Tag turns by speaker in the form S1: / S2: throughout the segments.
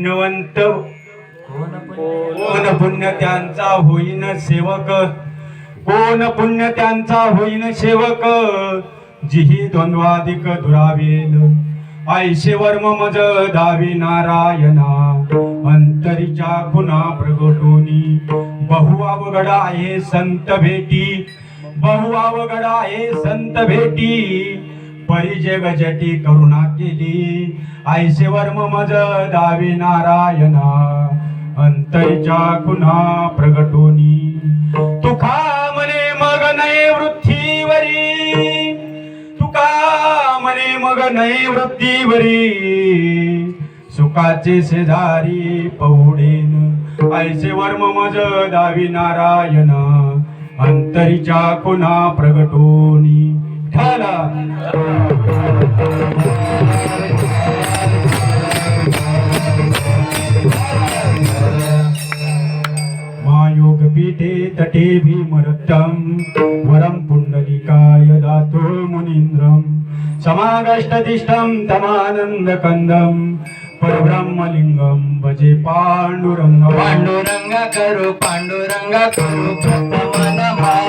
S1: पुण्यवंत कोण पुण्य त्यांचा होईन सेवक, कोण पुण्य त्यांचा होईन सेवक, जिही द्वंद्वाधिक दुरावेल ऐशे वर्म मज दावी नारायणा, अंतरीच्या खुना प्रगटोनी बहु अवघड आहे संत भेटी, बहु अवघड आहे संत भेटी, परिजय गजटी करुणा केली ऐशे वर्म मज दावी नारायणा, अंतरीच्या खुना प्रगटोनी तुका म्हणे मग नये वृत्तीवरी, तुका म्हणे मग नये वृत्तीवरी, सुखाचे शेजारी पौडेन ऐसे वर्म मज दावी नारायण, अंतरीच्या खुना प्रगटोनी ठाला. महायोग पीठे तटे भीमरत्तम, वरम पुंडलिकाय दातो मुनीन्द्रम, समागष्टदिष्टम तमानंद कंदम, परब्रह्मलिंगम भजे पांडुरंग.
S2: पांडुरंग करू पांडुरंग करू प्रथम नमः.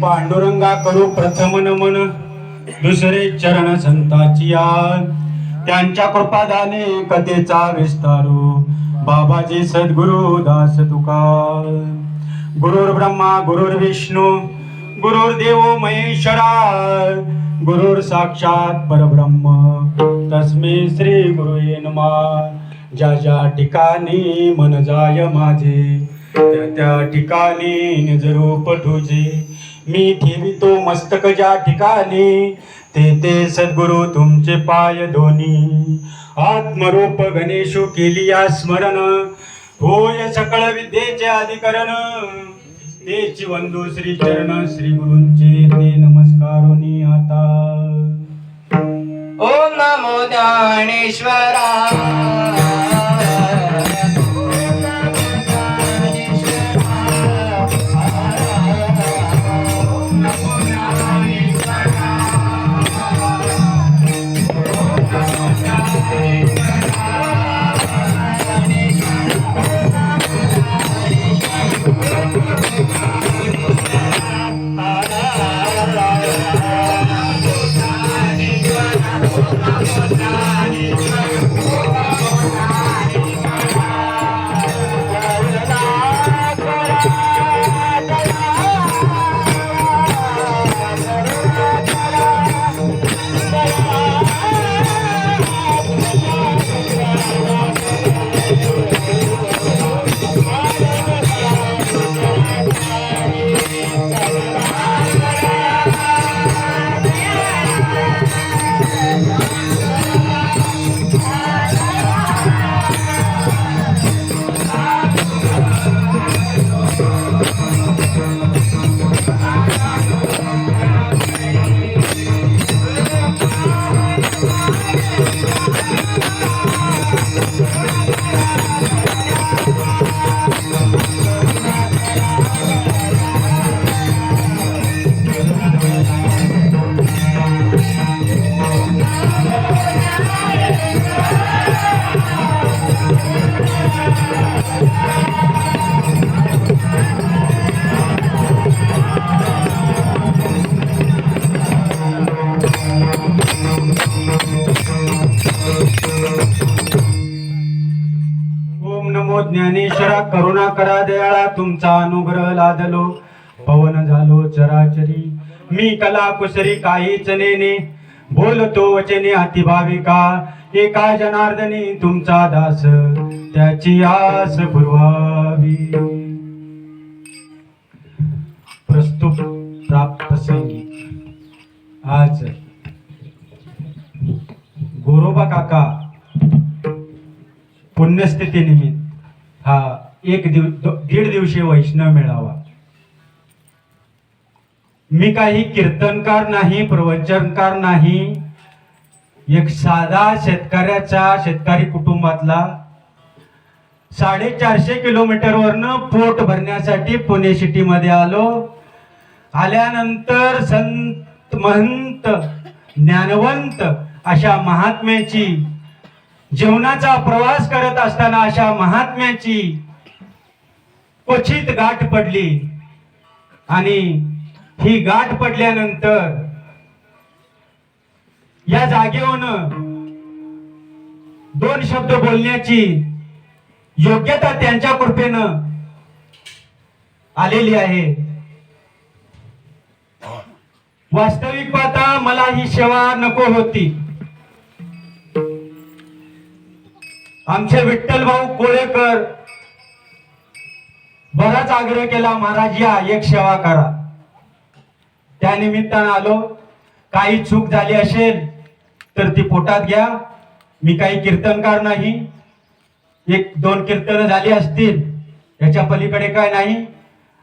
S1: पांडुरंगा करू प्रथम नमन, दुसरे चरण संताची याद, त्यांच्या कृपादाने कथेचा विस्तारू, बाबाजी सद्गुरु दास तुकार. गुरुर् ब्रह्मा गुरुर्विष्णू गुरुर्देव महेश्वरा, गुरुर् साक्षात परब्रह्म तस्मै श्री गुरुये नमः. ज्या ज्या ठिकाणी मन जाय माझे, त्या त्या ठिकाणी निज रूप तुझे, मी ठेवितो मस्तक ज्या ठिकाणी, ते ते सद्गुरु तुमचे पाय दोन्ही. आत्मरूप गणेशु केलिया स्मरण, होय सकळ विद्येचे अधिकरण, तेची वंदू श्री चरण श्री गुरूंचे ते नमस्कारोनी आता.
S2: ओम नमो ज्ञानेश्वरा.
S1: ज्ञानेश्वरा करुणा करा दयाळा तुमचा अनुग्रह लादलो पवन झालो चराचरी मी कला कुसरी काहीच नेने बोलतो वचने अतिभाविका एका जनार्दनी तुमचा दास त्याची आस पुरवावी. प्रस्तुत प्राप्त प्रसंगी आज गोरोबा काका पुण्यस्थिती निमित्त हा दीड दिवसीय वैष्णव मेळावा. मी काही कीर्तनकार नाही, प्रवचनकार नाही, एक साधा शेतकरी कुटुंबातला 450 किलोमीटरवरनं पोट भरण्यासाठी पुणे सिटी मध्ये आलो. आल्यानंतर संत महंत ज्ञानवंत अशा महात्म्याची जीवनाचा प्रवास करत असताना अशा महात्म्याची क्वचित गाठ पडली आणि ही गाठ पडल्यानंतर या जागेवरून 2 शब्द बोलण्याची योग्यता त्यांच्या कृपेनं आलेली आहे. वास्तविक पाहता मला ही सेवा नको होती. आमचे विठ्ठल भाऊ कोळेकर बराच आग्रह केला, महाराज या एक सेवा करा. त्या निमित्तानं आलो. काही चूक झाली असेल तर ती पोटात घ्या. मी काही कीर्तनकार नाही, 1-2 कीर्तन झाली असतील, याच्या पलीकडे काय नाही.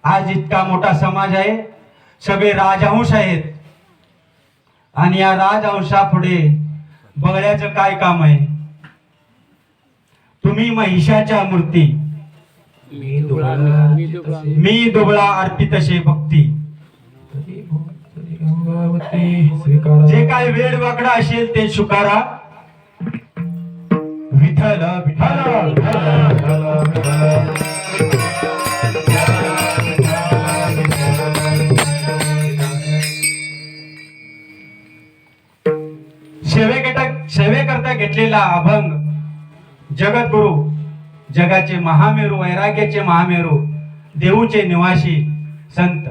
S1: आज इतका मोठा समाज आहे, सगळे राजहंस आहेत आणि या राजहंसापुढे बगड्याचं काय काम आहे. तुम्ही महिषाच्या मूर्ती, मी दुबळा अर्पित तसे भक्ती. जे काय वेळ वाकडा असेल ते स्वीकारा. विठ्ठल विठ्ठल सेवेकरता घेतलेला अभंग जगद्गुरु, जगाचे महामेरू, वैराग्याचे महामेरू, देऊचे निवासी संत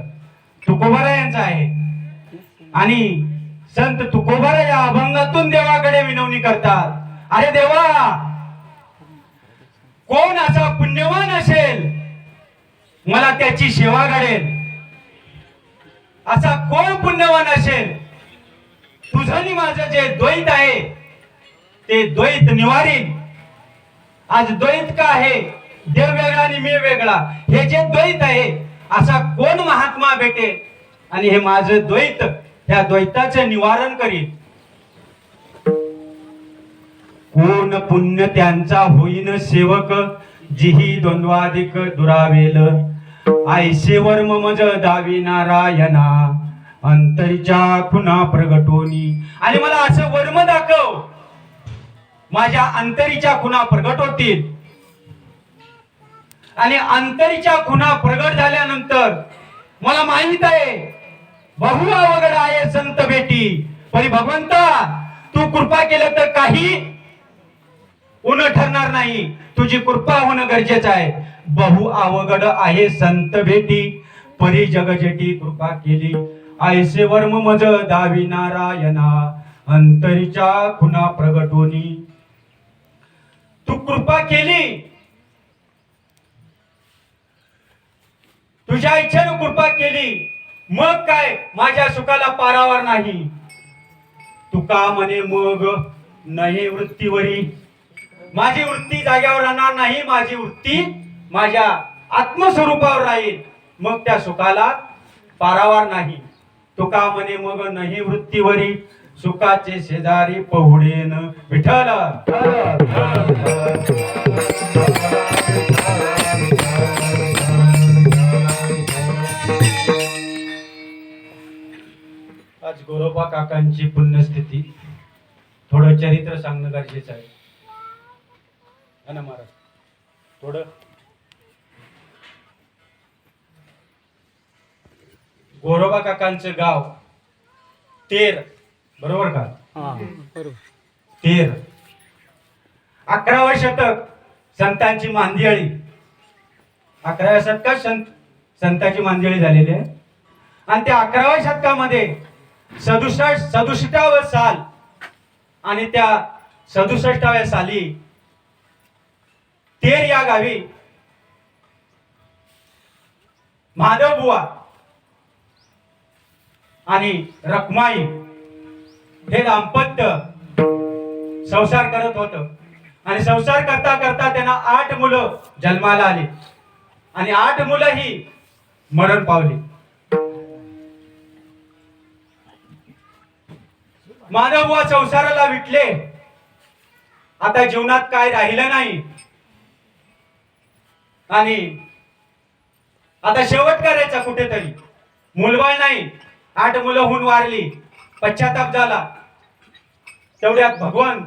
S1: तुकोबारा यांचा आहे. आणि संत तुकोबारा या अभंगातून देवाकडे विनवणी करतात. अरे देवा, कोण असा पुण्यवान असेल मला त्याची सेवा घडेल. असा कोण पुण्यवान असेल, तुझं आणि माझं जे द्वैत आहे ते द्वैत निवारीन. आज द्वैत का आहे, देव वेगळा आणि मी वेगळा, हे जे द्वैत आहे असा कोण महात्मा भेटेल आणि हे माझं द्वैत, त्या द्वैताचे निवारण करीत. कोण पुण्य त्यांचा होईन सेवक, जिही द्वंद्वाधिक दुरावेल. आयसे वर्म मज दावी नारायणा, अंतरीच्या खुना प्रगटोनी. आणि मला असं वर्म दाखव, माझ्या अंतरीच्या खुना प्रगट होतील. आणि अंतरीच्या खुना प्रगट झाल्यानंतर मला माहित आहे बहु अवघड आहे संत भेटी. पण भगवंता तू कृपा केलं तर काही उन ठरणार नाही. तुझी कृपा होणं गरजेचं आहे. बहु अवघड आहे संत भेटी, परी जगजेटी कृपा केली. आयसे वर्म मज दावी नारायणा, अंतरीच्या खुना प्रगटोनी. तू कृपा केली, तुझ्या इच्छेनं कृपा केली, मग काय माझ्या सुखाला पारावर नाही. तुका म्हणे मग नाही वृत्तीवरी, माझी वृत्ती जाग्यावर राहणार नाही. माझी वृत्ती माझ्या आत्मस्वरूपावर राहील, मग त्या सुखाला पारावर नाही. तुका म्हणे मग नाही वृत्तीवरी, सुखाचे शेजारी पहुडेन. विठ्ठल आज गोरोबा काकांची पुण्यस्थिती, थोडं चरित्र सांगणं गरजेचं आहे ना महाराज. थोडं गोरोबा काकांचं गाव तेर, बरोबर का? तेर. 11वे शतक संतांची मांदियाळी 11व्या शतकात संतांची मांदिळी झालेली आहे. आणि त्या 11व्या शतकामध्ये 67वे साल आणि त्या 67व्या साली तेर या गावी महादेव बुवा आणि रखमाई हे दाम्पत्य संसार करत होत. आणि संसार करता करता त्यांना 8 मुलं जन्माला आली आणि 8 मुलं ही मरण पावली. मानव संसाराला विटले. आता जीवनात काय राहिलं नाही आणि आता शेवट करायचा कुठेतरी. मुलबाळ नाही, 8 मुलं होऊन वारली. पश्चाताप झाला. तेवढ्यात भगवान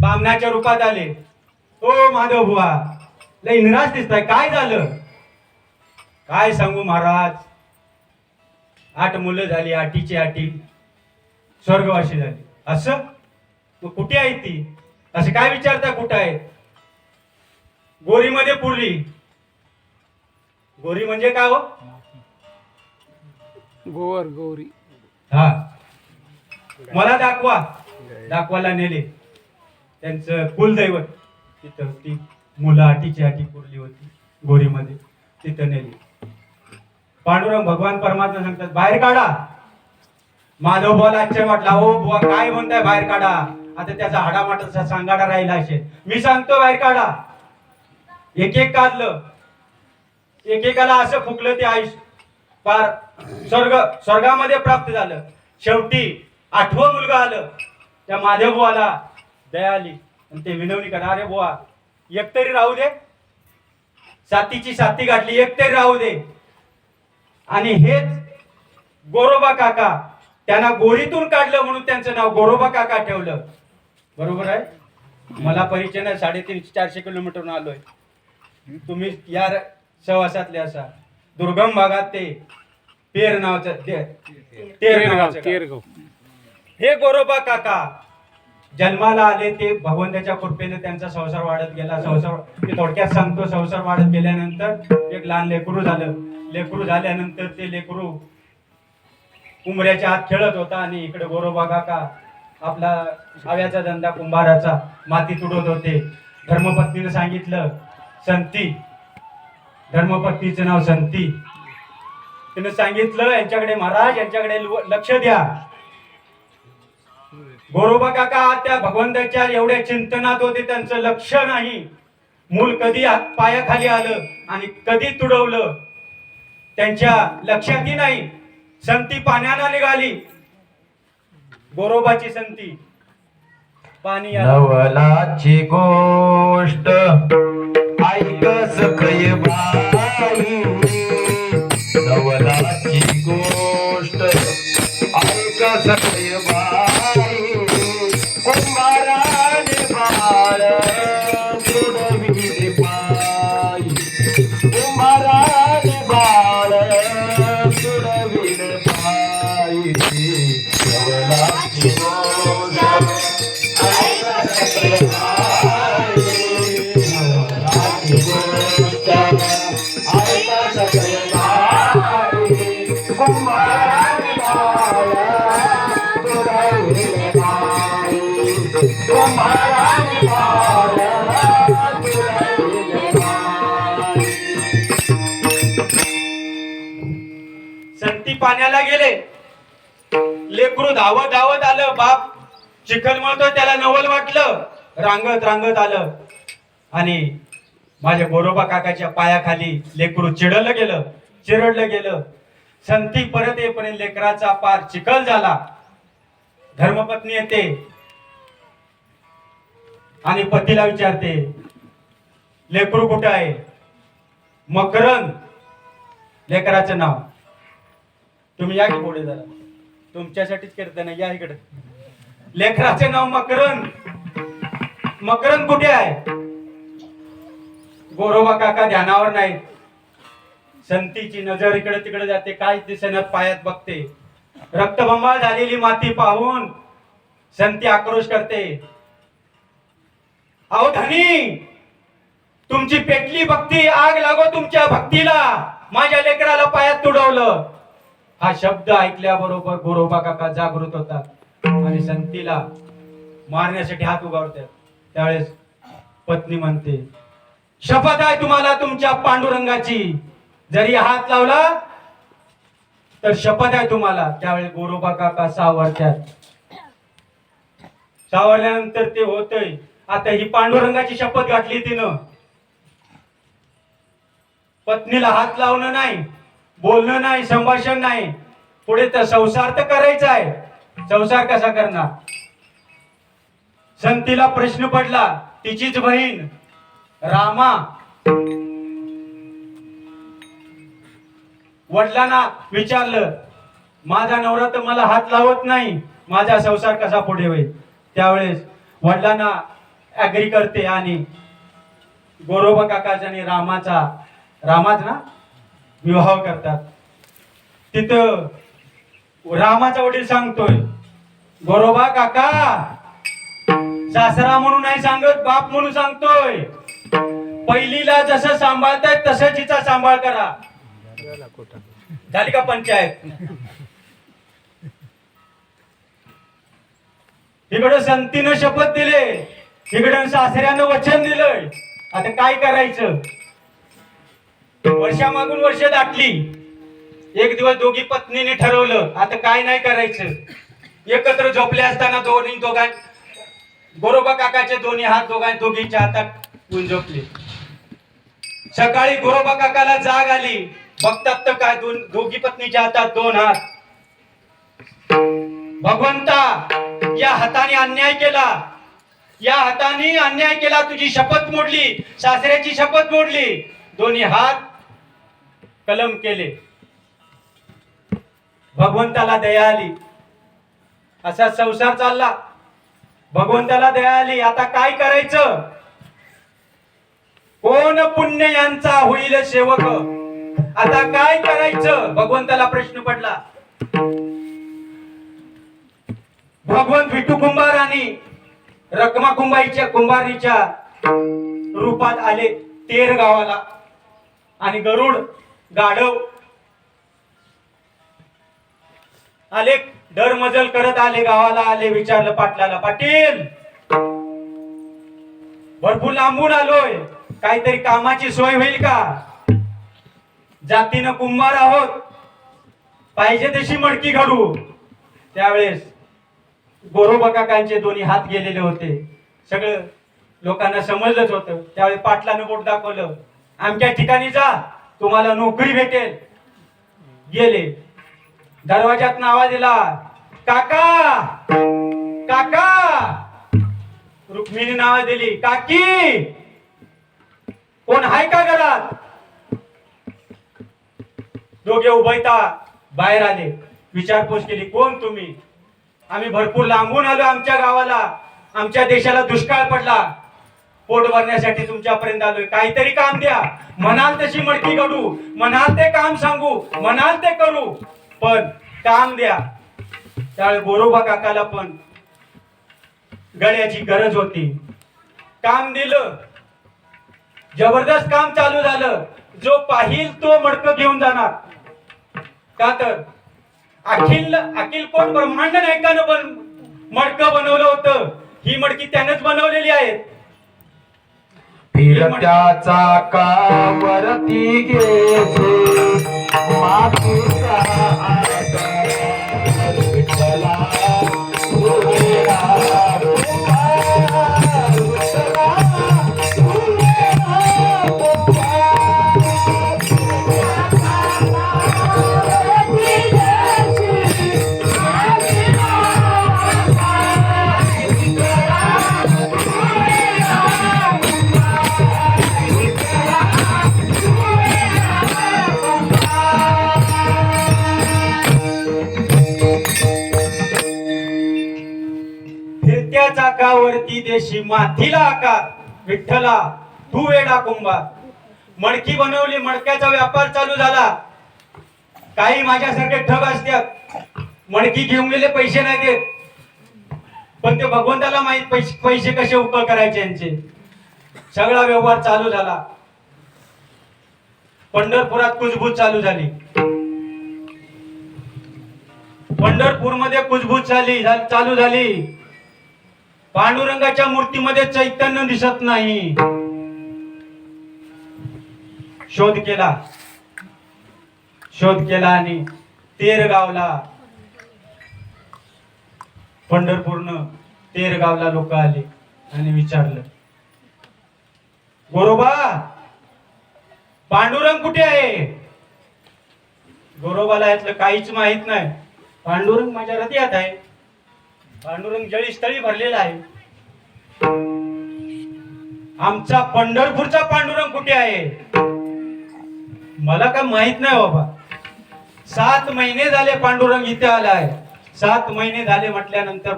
S1: बामणाच्या रूपात आले. ओ माधव बुवा, लय निराश दिसताय, काय झालं? काय सांगू महाराज, 8 मुलं झाली, 8ची 8 स्वर्गवासी झाली. असं मग कुठे आहे ती? असं काय विचारता कुठं आहे? गोरीमध्ये पुरली. गोरी म्हणजे काय हो?
S3: गोवर गौरी.
S1: हा, मला दाखवायला नेले. त्यांचं कुलदैवत तिथं ती मुलं 8ची 8 पुरली होती गोरीमध्ये, तिथं नेली. पांडुरंग भगवान परमात्मा सांगतात बाहेर काढा. माधव बुवाला आश्चर्य वाटला. हो बुवा, काय म्हणताय बाहेर काढा? आता त्याचा हाडामाटाचा सांगाडा राहिला असेल. मी सांगतो बाहेर काढा. एक एक काढलं. एकेकाला असं फुकलं ते आयुष्य पार स्वर्गामध्ये प्राप्त झालं. शेवटी 8वं मुलगा आलं. त्या माधव बुवाला दया आली आणि ते विनवणी करा, अरे बुवा एक तरी राहू दे. 7ची 7 गाठली, एक तरी राहू दे. आणि हेच गोरोबा काका, त्यांना गोरीतून काढलं म्हणून त्यांचं नाव गोरोबा काका ठेवलं. बरोबर आहे. मला परिचय नाही, 350-400 किलोमीटरहून आलोय. तुम्ही या सहवासातले असा दुर्गम भागात ते पेर नावाचं तेरगाव. हे गोरोबा काका जन्माला आले. ते भगवंताच्या कृपेने त्यांचा संसार वाढत गेला. संसार थोडक्यात सांगतो. संसार वाढत गेल्यानंतर एक लहान लेकरू झालं. लेकरू झाल्यानंतर ते लेकरू उमऱ्याच्या आत खेळत होता आणि इकडे गोरोबा काका आपला हव्याचा धंदा कुंभाराचा माती तुडवत होते. धर्मपत्नीने सांगितलं, संती, धर्मपत्नीचं नाव संती. तिने सांगितलं यांच्याकडे महाराज, यांच्याकडे लक्ष द्या. गोरोबा काका त्या भगवंताच्या एवढ्या चिंतनात होते, त्यांचं लक्ष नाही. मूल कधी पायाखाली आलं आणि कधी तुडवलं त्यांच्या लक्षातही नाही. संती पाण्याला निघाली. गोरोबाची संती पाणी आलं.
S2: नवलाची गोष्ट ऐक सखय बाई. नवलाची गोष्ट ऐक सखय बाई. कुंभाराने बाळ तुडविले पायी. कुंभाराने बाळ तुडविले पायी. नवलाची गोष्ट ऐक सखय बाई. नवलाची गोष्ट ऐक सखय बाई. कुंभाराने बाळ तुडविले पायी. कुंभाराने बाळ तुडविले पायी.
S1: संती पाण्याला गेले. लेकरू धावत धावत आलं. बाप चिखल मळतोय, त्याला नवल वाटलं. रांगत रांगत आलं आणि माझ्या गोरोबा काकाच्या पायाखाली लेकरू चिरडलं गेलं. संती परत येईपर्यंत लेकराचा पार चिखल झाला. धर्मपत्नी येते आणि पतीला विचारते, लेकरू कुठं आहे? मकरंद लेकराचं नाव. तुम्ही या की पुढे जरा, तुमच्यासाठीच करते ना, या इकडे. लेकराचे नाव मकरंद. मकरंद कुठे आहे? गोरोबा काका ध्यानावर नाही. संतीची नजर इकडे तिकडे जाते, काय दिसेनात. पायात बघते, रक्तबंबाळ झालेली माती पाहून संती आक्रोश करते, अहो धनी, तुमची पेटली भक्ती, आग लागो तुमच्या भक्तीला, माझ्या लेकराला पायात तुडवलं. हा शब्द ऐकल्याबरोबर गोरोबा काका जागृत होतात आणि संतीला मारण्यासाठी हात उगावतात. त्यावेळेस पत्नी म्हणते, शपथ आहे तुम्हाला तुमच्या पांडुरंगाची, जरी हात लावला तर शपथ आहे तुम्हाला. त्यावेळेस गोरोबा काका सावरतात. सावरल्यानंतर ते होतंय. आता ही पांडुरंगाची शपथ घातली तिनं. पत्नीला हात लावणं नाही, बोलणं नाही, संभाषण नाही. पुढे तर संसार तर करायचा आहे. संसार कसा करणार? संतीला प्रश्न पडला. तिचीच बहीण रामा वडिलांना विचारलं, माझा नवरा तर मला हात लावत नाही, माझा संसार कसा पुढे होईल? त्यावेळेस वडिलांना ऍग्री करते आणि गोरोबा काकाचा आणि रामाच ना विवाह करतात. तिथं रामाचा वडील सांगतोय, गोरोबा काका सासरा म्हणून नाही सांगत, बाप म्हणून सांगतोय. पहिलीला जसं सांभाळताय तसंच हिचा सांभाळ करा. झाली का पंचायत? इकडं संतीनं शपथ दिले, इकडं सासऱ्यानं वचन दिलंय. आता काय करायचं? वर्षामागून वर्ष दाटली. एक दिवस दोघी पत्नीने ठरवलं, आता काय नाही करायचं. एकत्र झोपले असताना दोघां गोरोबा काकाचे दोन्ही हात दोघींच्या हातात घेऊन झोपले. सकाळी गोरोबा काकाला जाग आली. बघतात तर काय, दोघी पत्नीच्या हातात दोन हात. भगवंता, या हाताने अन्याय केला, या हाताने अन्याय केला. तुझी शपथ मोडली, सासऱ्याची शपथ मोडली. दोन्ही हात कलम केले. भगवंताला दया आली. असा संसार चालला. भगवंताला दया आली. आता काय करायचं? कोण पुण्य यांचा होईल सेवक? आता काय करायचं? भगवंताला प्रश्न पडला. भगवंत विठू कुंभार आणि रखमा कुंभारीच्या रूपात आले तेर गावाला आणि गरुड गाढव आले. डरमजल करत आले, गावाला आले. विचारलं पाटलाला, पाटील भरपूर लांबून आलोय, काहीतरी कामाची सोय होईल का? जातीनं कुंभार आहोत, पाहिजे तशी मडकी घालू. त्यावेळेस गोरोबा काकांचे दोन्ही हात गेलेले होते. सगळं लोकांना समजलंच होतं. त्यावेळेस पाटलानं बोट दाखवलं, आमच्या ठिकाणी जा, तुम्हाला नोकरी भेटेल. गेले. दरवाजात आवाज दिला, काका काका. रुक्मिणी नाव दिली, काकी कोण आहे का घरात? दोघे उभयता बाहेर आले. विचारपूस केली, कोण तुम्ही? आम्ही भरपूर लांबून आलो आमच्या गावाला, आमच्या देशाला दुष्काळ पडला, पोट भरण्यासाठी तुमच्यापर्यंत आलोय. काहीतरी काम द्या. म्हणाल तशी मडकी घडू, म्हणाल ते काम सांगू, म्हणाल ते करू, पण काम द्या. त्यावेळी गोरोबा काकाला पण गड्याची गरज होती. काम दिलं. जबरदस्त काम चालू झालं. जो पाहिल तो मडकं घेऊन जाणार. का तर अखिल कोट ब्रह्मांड नायकानं पण मडकं बनवलं होतं. ही मडकी त्यानंच बनवलेली आहे.
S2: फिरत्या चाकावरती गेले मातीचा आरसा, विठ्ठला उभेला विठ्ठला
S1: चाकावरती देशी मातीला आकार, विठ्ठला तू वेडा कुंभार. मडकी बनवली, मडक्याचा व्यापार चालू झाला. काही माझ्यासारखे ठग असतात, मडकी घेऊन गेले, पैसे नाही देत. पण ते भगवंताला माहित पैसे कसे उकळ करायचे यांचे. सगळा व्यवहार चालू झाला. पंढरपुरात कुजबूज चालू झाली. पंढरपूरमध्ये कुजबूज चालू झाली. पांडुरंगाच्या मूर्तीमध्ये चैतन्य दिसत नाही. शोध केला आणि तेरगावला, पंढरपूरनं तेरगावला लोक आले आणि विचारलं, गोरोबा पांडुरंग कुठे आहे? गोरोबाला यातलं काहीच माहित नाही. पांडुरंग माझ्या हृदयात आहे. पांडुरंग जळीस्थळी भरलेला आहे. आमचा पंढरपूरचा पांडुरंग कुठे आहे? मला काय माहित नाही बाबा. 7 महिने झाले पांडुरंग इथे आलाय. 7 महिने झाले म्हटल्यानंतर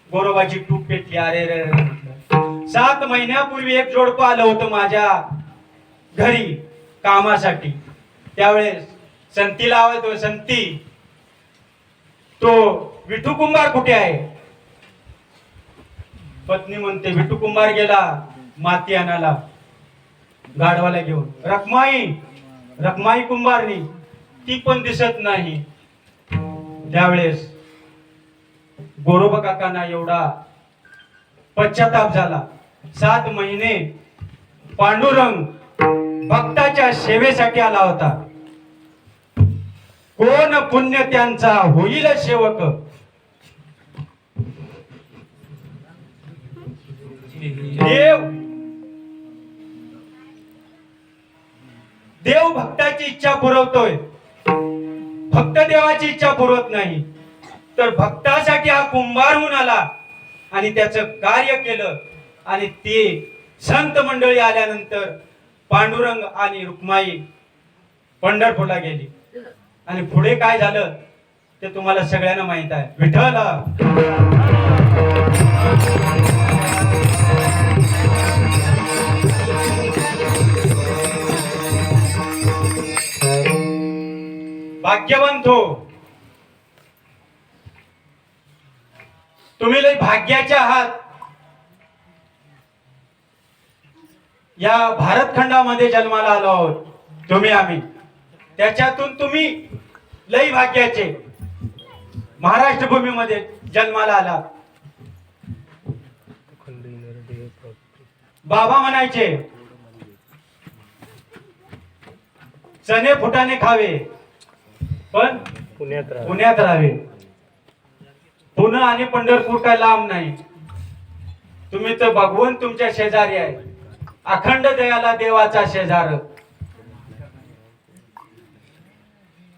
S1: गोरोबाची टूप पेटली. अरे रे रे म्हटलं, 7 महिन्यापूर्वी एक जोडपं आलं होतं माझ्या घरी कामासाठी. त्यावेळेस संतीला आवाज, संती तो विठू कुंभार कुठे आहे? पत्नी म्हणते विठू कुंभार गेला माती आणायला गाढवाला घेऊन. रखमाई कुंभारनी ती पण दिसत नाही. त्यावेळेस गोरोबा काकांना एवढा पश्चाताप झाला. 7 महिने पांडुरंग भक्ताच्या सेवेसाठी आला होता. कोण पुण्य त्यांचा होईल सेवक. देव भक्ताची इच्छा पुरवतोय. भक्त देवाची इच्छा पुरवत नाही. तर भक्तासाठी हा कुंभार होऊन आला आणि त्याचं कार्य केलं. आणि ते संत मंडळी आल्यानंतर पांडुरंग आणि रुक्माई पंढरपूरला गेली. आणि पुढे काय झालं ते तुम्हाला सगळ्यांना माहित आहे. विठ्ठल भाग्यवंत हो, तुम्ही लय भाग्याचे आहात. या भारत खंडामध्ये जन्माला आलो आहोत तुम्ही आम्ही. त्याच्यातून तुम्ही लई भाग्याचे महाराष्ट्र भूमीमध्ये जन्माला आला. बाबा म्हणायचे चणे फुटाणे खावे पण पुण्यात राहावे. पुणे आणि पंढरपूर काय लांब नाही. तुम्ही तर भगवंत तुमच्या शेजारी आहे. अखंड दयाला देवाचा शेजार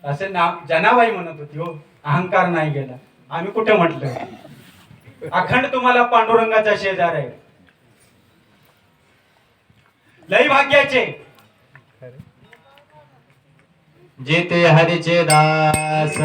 S1: असे नाम जनाबाई म्हणत होती. हो, अहंकार नाही गेला. आम्ही कुठे म्हटलं. अखंड तुम्हाला पांडुरंगाचा शेजार आहे. लई भाग्याचे
S2: जेते हरीचे दास.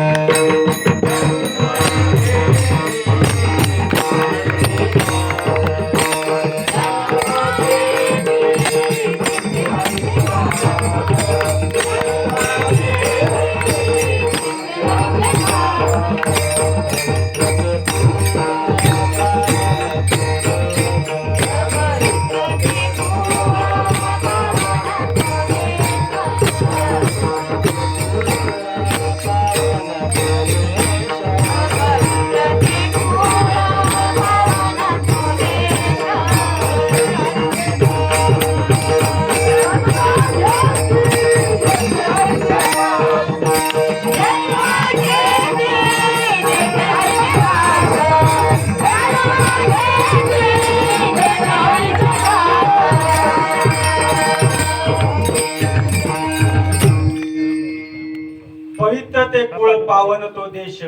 S1: पवित्र ते कुळ पावन तो देश,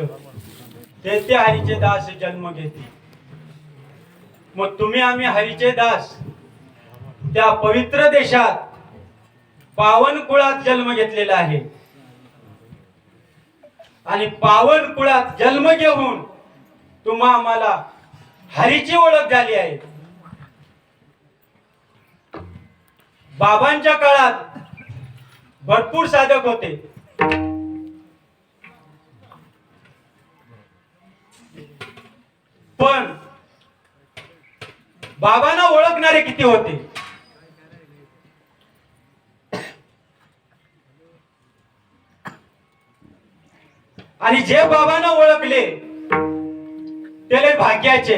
S1: तेथे हरीचे दास जन्म घेते. मग तुम्ही आम्ही हरीचे दास त्या पवित्र देशात पावन कुळात जन्म घेतलेला आहे. आणि पावन कुळात जन्म घेऊन तुम्हा आम्हाला हरीची ओळख झाली आहे. बाबांच्या काळात भरपूर साधक होते. पण बाबांना ओळखणारे किती होते? आणि जे बाबांना ओळखले ते लय भाग्याचे,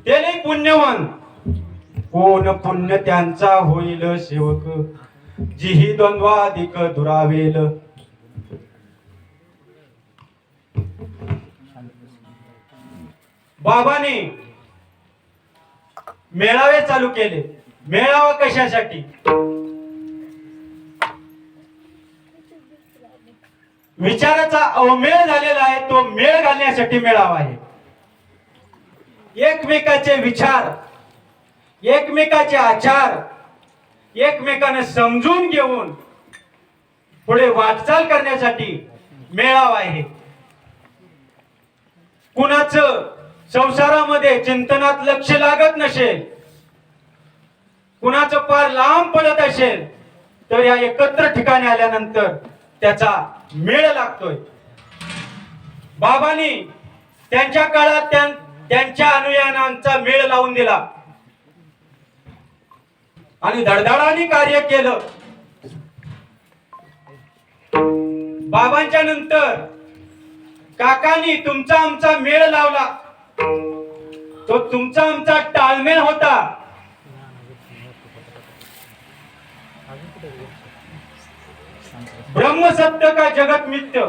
S1: ते लय पुण्यवान. कोण पुण्य त्यांचा होईल सेवक, जिही द्वंद्वाधिक दुरावेल. बाबाने मेळावे चालू केले. मेळावा कशासाठी? विचाराचा अवमेळ झालेला आहे, तो मेळ घालण्यासाठी मेळावा आहे. एकमेकाचे विचार, एकमेकाचे आचार एकमेकांना समजून घेऊन पुढे वाटचाल करण्यासाठी मेळावा आहे. कुणाचं संसारामध्ये चिंतनात लक्ष लागत नसेल, कुणाचं पार लांब पडत असेल, तर या एकत्र ठिकाणी आल्यानंतर त्याचा मेळ लागतोय. बाबांनी त्यांच्या काळात त्यांच्या अनुयायांचा मेळ लावून दिला आणि धडधडाने कार्य केलं. बाबांच्या नंतर काकांनी तुमचा आमचा मेळ लावला. तो तुमचा आमचा ताळमेळ होता. ब्रह्म सत्य का जगत मिथ्य,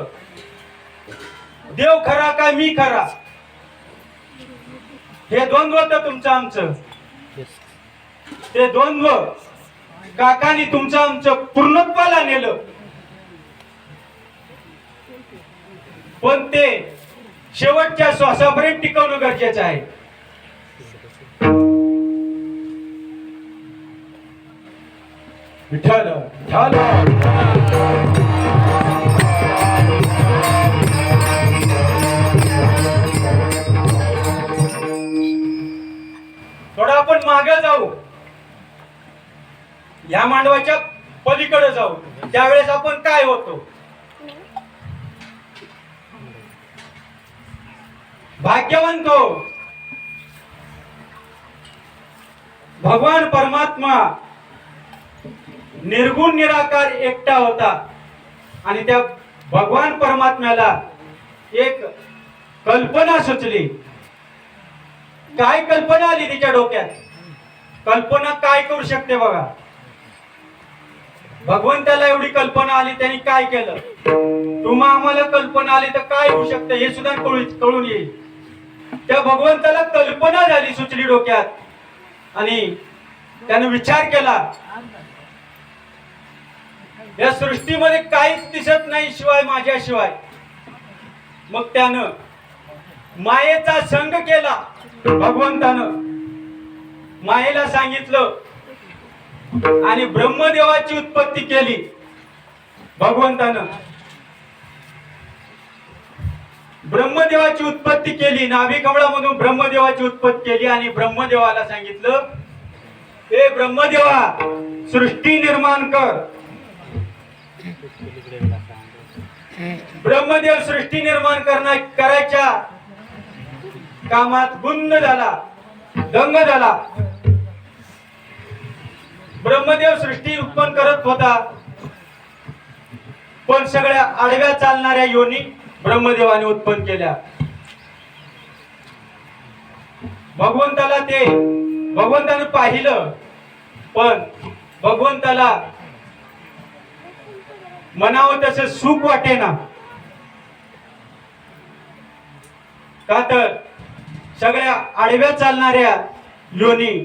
S1: देव खरा का मी खरा, हे द्वंद्व तर तुमचं आमचं. ते द्वंद्व काकांनी तुमचं आमचं पूर्णत्वाला नेलं. पण ते शेवटच्या श्वासापर्यंत टिकवणं गरजेचं आहे. विठ्ठल थोडा आपण मागे जाऊ, या मांडवाच्या पलीकडे जाऊ. त्यावेळेस आपण काय होतो? भाग्यवंत हो. भगवान परमात्मा निर्गुण निराकार एकटा होता आणि त्या भगवान परमात्म्याला एक कल्पना सुचली. काय कल्पना आली तिच्या डोक्यात? कल्पना काय करू शकते बघा. भगवंताला एवढी कल्पना आली, त्यांनी काय केलं? तुम्हा आम्हाला कल्पना आली तर काय होऊ शकतं हे सुद्धा कळून येईल. त्या भगवंताला कल्पना झाली, सुचली डोक्यात, आणि त्याने विचार केला, या सृष्टीमध्ये काहीच दिसत नाही शिवाय माझ्याशिवाय. मग त्यानं मायेचा संग केला. भगवंतानं मायेला सांगितलं आणि ब्रह्मदेवाची उत्पत्ती केली. भगवंतानं ब्रह्मदेवाची उत्पत्ती केली. नाभी कमळामधून ब्रह्मदेवाची उत्पत्ती केली आणि ब्रह्मदेवाला सांगितलं, हे ब्रह्मदेवा, सृष्टी निर्माण कर. ब्रह्मदेव सृष्टी निर्माण करायच्या कामात गुंग झाला, दंग झाला. ब्रह्मदेव सृष्टी उत्पन्न करत होता, पण सगळ्या आडव्या चालणाऱ्या योनी ब्रह्मदेवाने उत्पन्न केल्या. भगवंताने पाहिलं, पण भगवंताला म्हणावं तसं सुख वाटेना. का तर सगळ्या आडव्या चालणाऱ्या योनी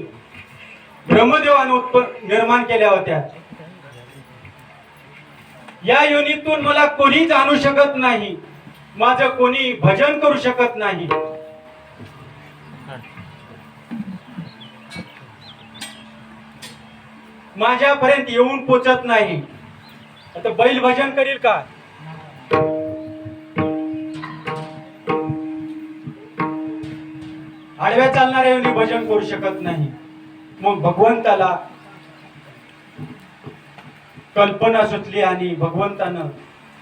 S1: ब्रह्मदेवाने निर्माण केल्या होत्या. या योनीतून मला कोणी जाणू शकत नाही, माझं कोणी भजन करू शकत नाही. माझ्यापर्यंत येऊन पोचत नाही. आता बैल भजन करील का? आडव्या चालणाऱ्या योनी भजन करू शकत नाही. मग भगवंताला कल्पना सुचली आणि भगवंतानं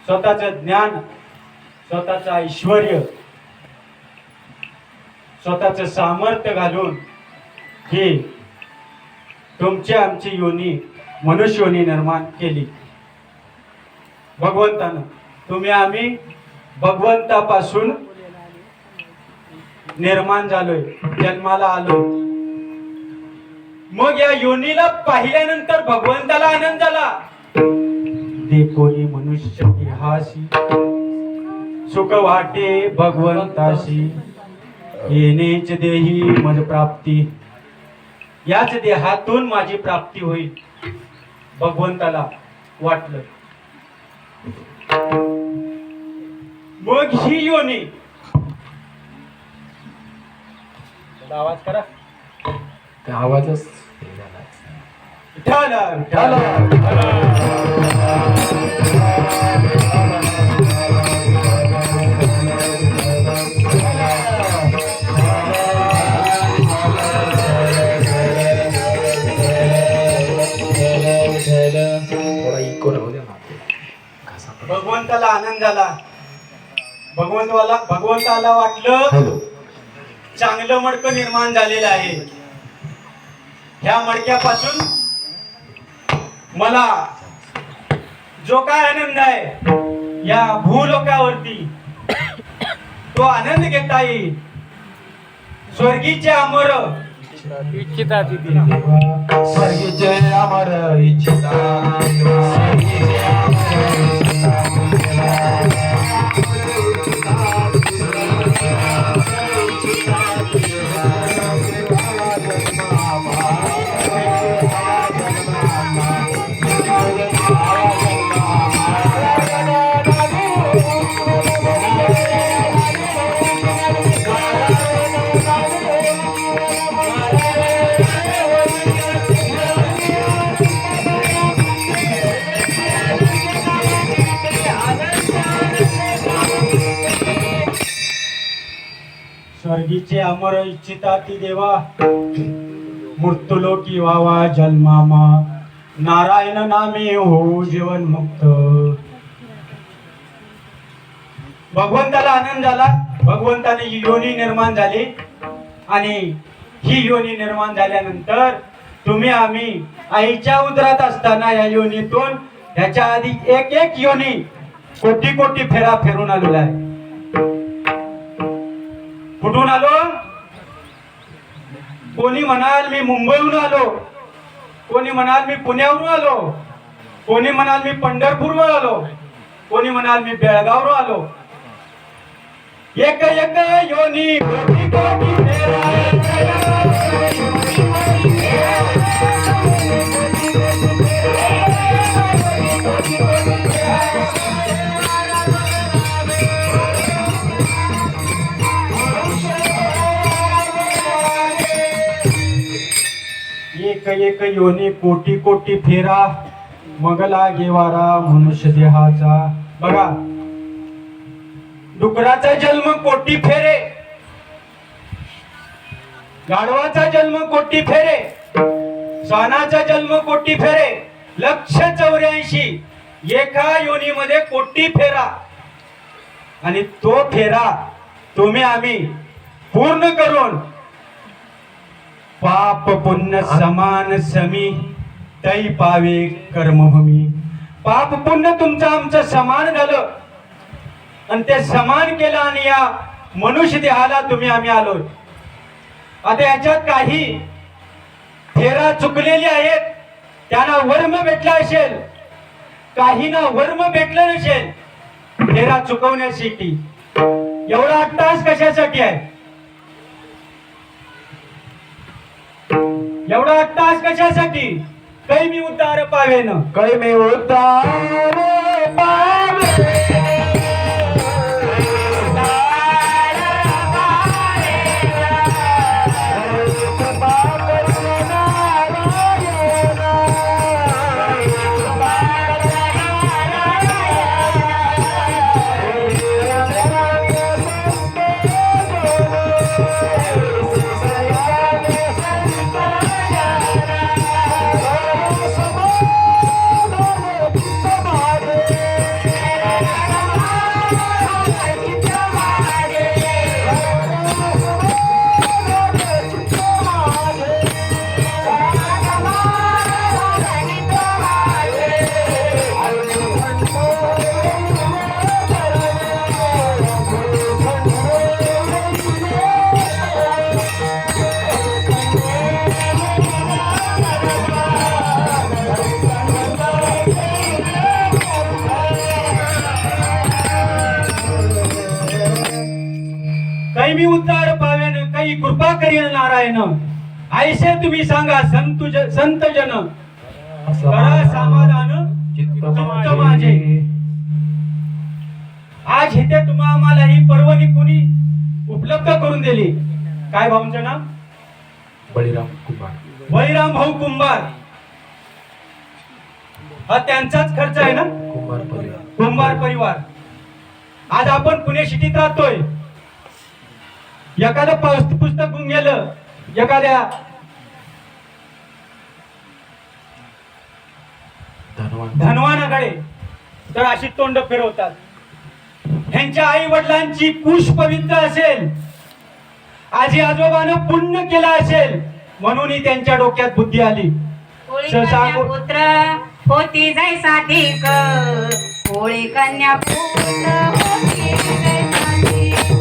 S1: स्वतःचं ज्ञान, स्वतःचं ऐश्वर्य, स्वतःचं सामर्थ्य घालून ही तुमची आमची योनी, मनुष्य योनी निर्माण केली. भगवंतानं तुम्ही आम्ही भगवंतापासून निर्माण झालोय, जन्माला आलो. मग या योनीला पाहिल्यानंतर भगवंताला आनंद झाला. देखोनी मनुष्य देहासी सुख वाटे भगवंताशी, येणेच देही मज प्राप्ती. याच देहातून माझी प्राप्ती होईल, भगवंताला वाटलं. मग ही योनी, आवाज करा,
S2: आवाजच
S1: विठ्ठल, विठ्ठल. भगवंताला आनंद झाला. भगवंताला वाटलं चांगलं मडकं निर्माण झालेलं आहे. ह्या मडक्यापासून मला जो काय आनंद आहे या भूलोकावरती तो आनंद घेता येईल. स्वर्गीचे अमर इच्छिता
S2: स्वर्गीचे अमर इच्छिता
S1: स्वर्गीचे अमर इच्छिता ती देवा, मृत्यूलोकी व्हावा जन्मामा, नारायण नामे हो जीवन मुक्त. भगवंताला आनंद झाला. भगवंताने ही योनी निर्माण झाली आणि ही योनी निर्माण झाल्यानंतर तुम्ही आम्ही आईच्या उदरात असताना या योनीतून ह्याच्या आधी एक एक योनी कोटी कोटी फेरा फिरून आलेला आहे. कुठून आलो? कोणी म्हणाल मी मुंबईहून आलो, कोणी म्हणाल मी पुण्यावरून आलो, कोणी म्हणाल मी पंढरपूरवरून आलो, कोणी म्हणाल मी बेळगाववरून आलो. एक एक योनी कोटी कोटी फेरा. एक एक योनी कोटी कोटी फेरा, मगला गेवारा मनुष्य देहाचा. बघा, डुकराचा जन्म कोटी फेरे, गाढवाचा जन्म कोटी फेरे, श्वानाचा जन्म कोटी फेरे, 184 एका योनीमध्ये कोटी फेरा. आणि तो फेरा तुम्ही आम्ही पूर्ण करून पाप पुण्य समान समी, तै पावे कर्मभूमी. पाप पुण्य तुमचं आमचं समान झालं आणि ते समान केलं आणि या मनुष्य देहाला तुम्ही आम्ही आलो. आता याच्यात काही फेरा चुकलेली आहेत, त्यांना वर्म भेटला असेल, काहींना वर्म भेटलं नसेल. फेरा चुकवण्यासाठी एवढा तास कशासाठी आहे? एवढा तास कशासाठी? काही मी उद्धार पावेन,
S2: काही मी उद्धार पावे.
S1: नारायण ऐसे तुम्ही सांगा संत जन करा समाधान चित्त माझे. आज इथे तुम्हा आम्हाला ही पर्वणी कुणी उपलब्ध करून दिली. काय भाऊंचं नाव?
S2: बळीराम कुंभार.
S1: बळीराम भाऊ कुंभार. हा त्यांचाच खर्च आहे ना?
S2: कुंभार परिवार.
S1: कुंभार परिवार. आज आपण पुणे सिटीत राहतोय. एखादं पुस्तक घेऊन गेलं एखाद्या धनवानाकडे तर अशी तोंड फिरवतात. ह्यांच्या आई वडिलांची कुश पवित्र असेल, आजी आजोबानं पुण्य केलं असेल म्हणून त्यांच्या डोक्यात बुद्धी आली.
S3: पुत्र होती जैसा ठीक, होळी कन्या पुत्र होती जैसा ठीक,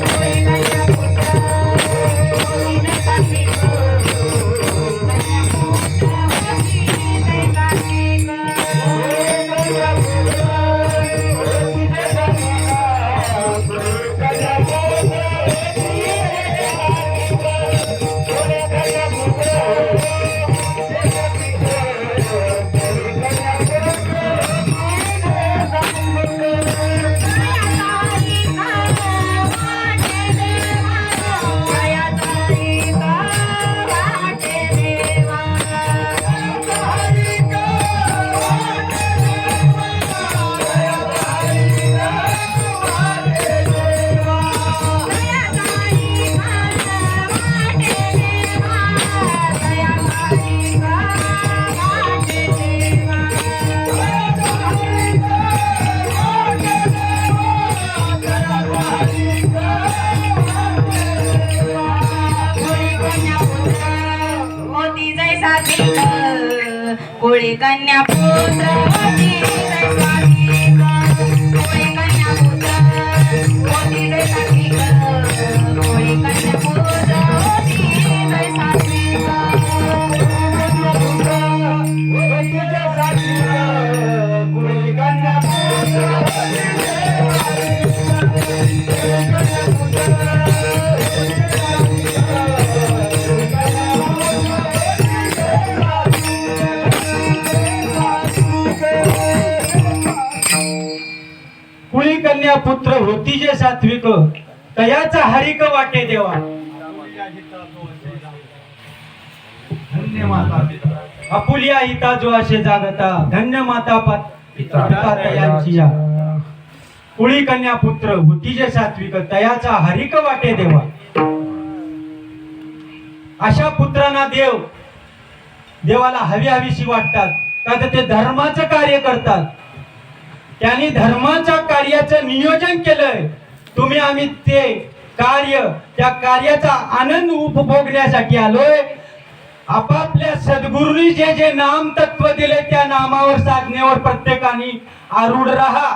S3: होळी कन्या पुत्र होती जैसा ठीक, कन्या पुत्र होती जैसा ठीक. होळी कन्या पुत्र होती जैसा ठीक, होळी कन्या पुत्र होती जैसा ठीक, होळी कन्या पुत्र होती जैसा ठीक.
S1: कुळी कन्या पुत्र होती जे सात्विक, तयाचा हरिक वाटे देवा. धन्य माता आपुलिया हिता जो असे जागता, धन्य माता पिता तयांची या. कुळी कन्या पुत्र होती जे सात्विक, तयाचा हरिक वाटे देवा. अशा पुत्रांना देवाला हवीशी वाटतात, का ते धर्माचं कार्य करतात. त्यांनी धर्माच्या कार्याचं नियोजन केलंय. तुम्ही आम्ही ते कार्य, त्या कार्याचा आनंद उपभोगण्यासाठी आलोय. आपापल्या सद्गुरूंनी जे जे नाम तत्व दिले त्या नामावर साधनेवर प्रत्येकाने आरूढ राहा.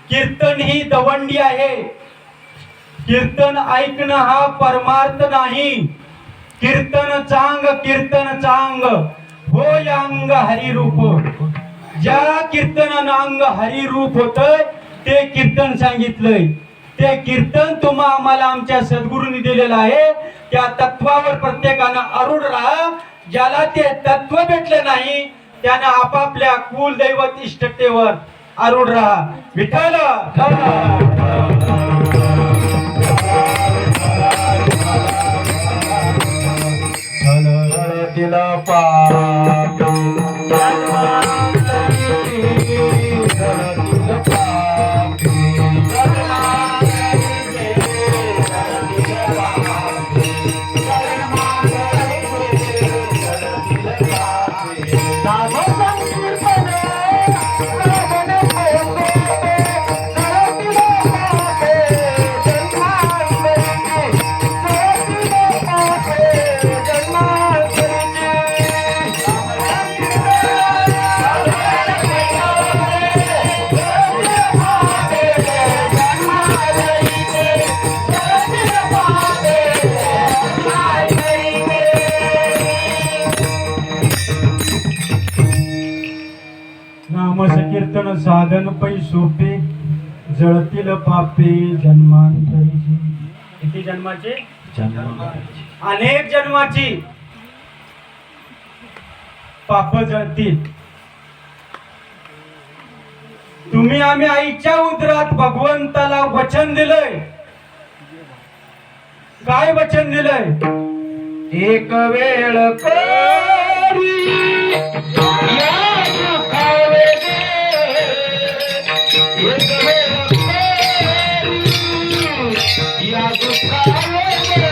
S1: कीर्तन ही दवंडी आहे. कीर्तन ऐकणं हा परमार्थ नाही. कीर्तन चांग हो अंग हरिरूप. ज्या कीर्तनानं अंग हरिरूप होतंय ते कीर्तन सांगितलंय. ते कीर्तन तुम्हा आम्हाला आमच्या सद्गुरूंनी दिलेलं आहे. त्या तत्वावर प्रत्येकानं आरूढ राहा. ज्याला ते तत्व भेटले नाही त्यानं आपापल्या कुलदैवत इष्टतेवर आरूढ राहा. विठ्ठल कीर्तन साधन पै सोपे, जळतील पापे जन्मांतरीचे. किती जन्माचे? अनेक जन्माची पाप जळतील. तुम्ही आम्ही आईच्या उदरात भगवंताला वचन दिलंय. काय वचन दिलंय? एक वेळ करी या दुखावेले, एक वेळ करी या दुखावेले.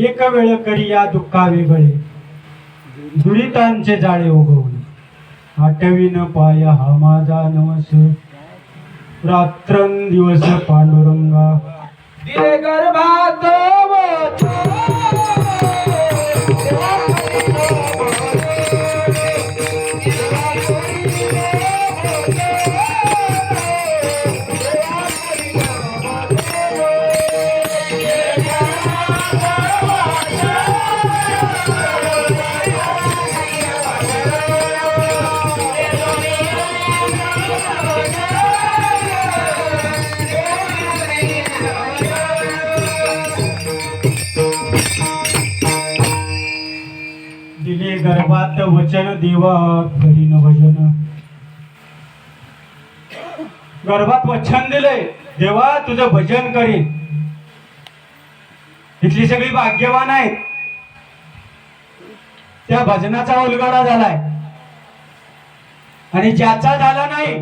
S1: एक वेळ करी या दुःखावे बळे, दुरितांचे जाळे उगवले. आठवीन पाय हा माझा नवस, रात्रंदिवस पांडुरंगा. दिले गर्भात दिले गर्भात वचन देवा करीन भजन. गर्भात वचन दिले देवा तुझं भजन करीन. इथली सगळी भाग्यवान आहेत. त्या भजनाचा उलगडा झालाय आणि ज्याचा झाला नाही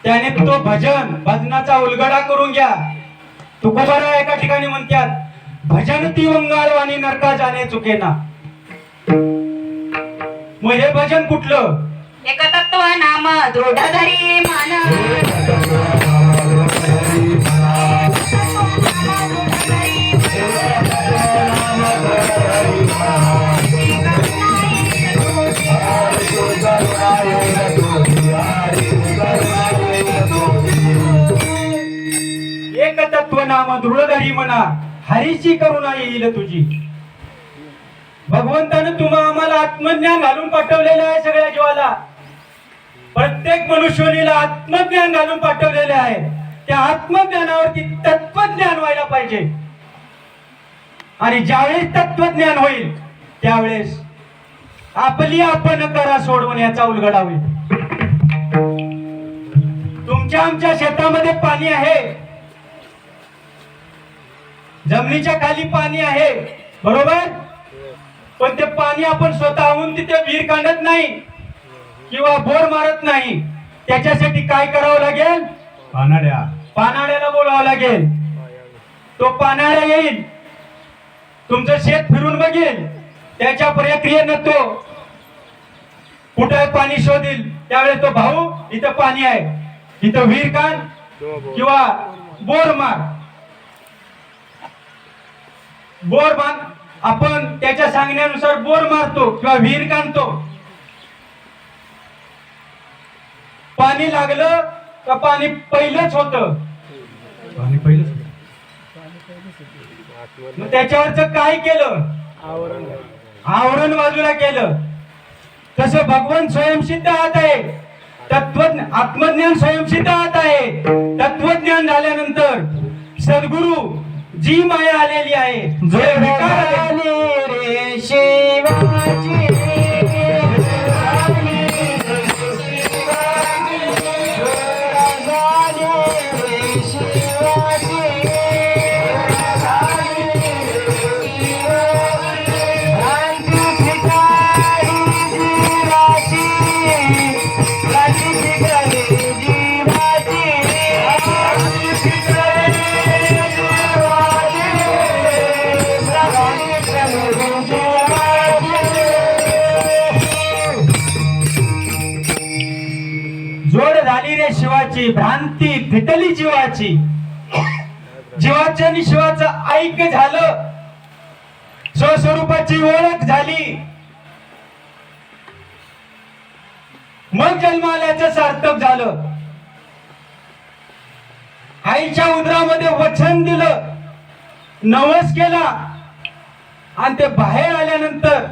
S1: त्याने तो भजनाचा उलगडा करून घ्या. तुकोबारा एका ठिकाणी म्हणतात भजन ती वंगाळवाणी नरका जाणे चुकेना. मग हे भजन कुठलं?
S3: एकतत्व नाम दृढ धरी मान.
S1: एकतत्व नाम दृढधरी म्हणा, हरीची करुणा येईल तुझी. भगवंतानं तुम्हा आम्हाला आत्मज्ञान घालून पाठवलेलं आहे. सगळ्या जीवाला प्रत्येक मनुष्योनीला आत्मज्ञान घालून पाठवलेले आहे. त्या आत्मज्ञानावरती तत्वज्ञान व्हायला पाहिजे. आणि ज्यावेळेस तत्वज्ञान होईल त्यावेळेस आपली आपण करा सोडवण्याचा उलगडा होईल. तुमच्या आमच्या शेतामध्ये पाणी आहे, जमिनीच्या खाली पाणी आहे, बरोबर. पण ते पाणी आपण स्वतःहून तिथे विहीर काढत नाही किंवा बोर मारत नाही. त्याच्यासाठी काय करावं लागेल? पानाड्याला बोलावं लागेल. तो पानाड्या येईल, तुमचं शेत फिरून बघेल, त्याच्या प्रक्रियेनं तो कुठे पाणी शोधील. त्यावेळेस तो भाऊ इथं पाणी आहे, इथं विहीर काढ किंवा बोर मार. बोर बांध, आपण त्याच्या सांगण्यानुसार बोर मारतो किंवा विहीर काढतो. पाणी लागलं का पाणी पहिलंच होतं? मग त्याच्यावरच काय केलं? आवरण बाजूला केलं. तसं भगवान स्वयंसिद्ध आत आहे. आत्मज्ञान स्वयंसिद्ध आत आहे. तत्वज्ञान झाल्यानंतर सद्गुरु जी माया आलेली आहे, जे विकार आले रे शिवाजी जोड झाली रे शिवाची, भ्रांती फिटली जीवाची. जीवाच्या आणि शिवाचं ऐक्य झालं, स्वस्वरूपाची ओळख झाली, मग जन्म आल्याचं सार्थक झालं. आईच्या उदरामध्ये वचन दिलं, नवस केला, आणि ते बाहेर आल्यानंतर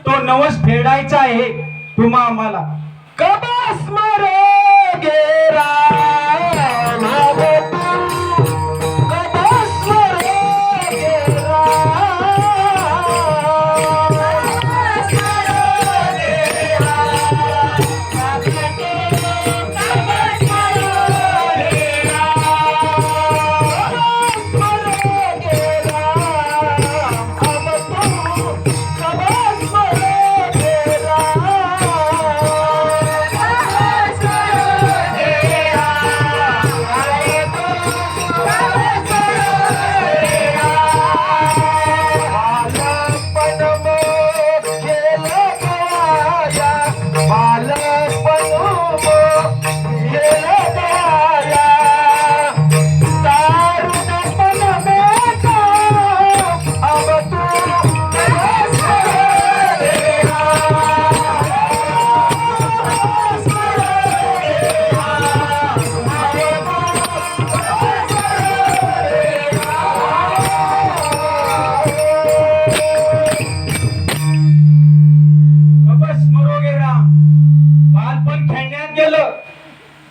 S1: तो नवस फेडायचा आहे तुम्हा आम्हाला. कबस मरोगे राम, कबस मरोगे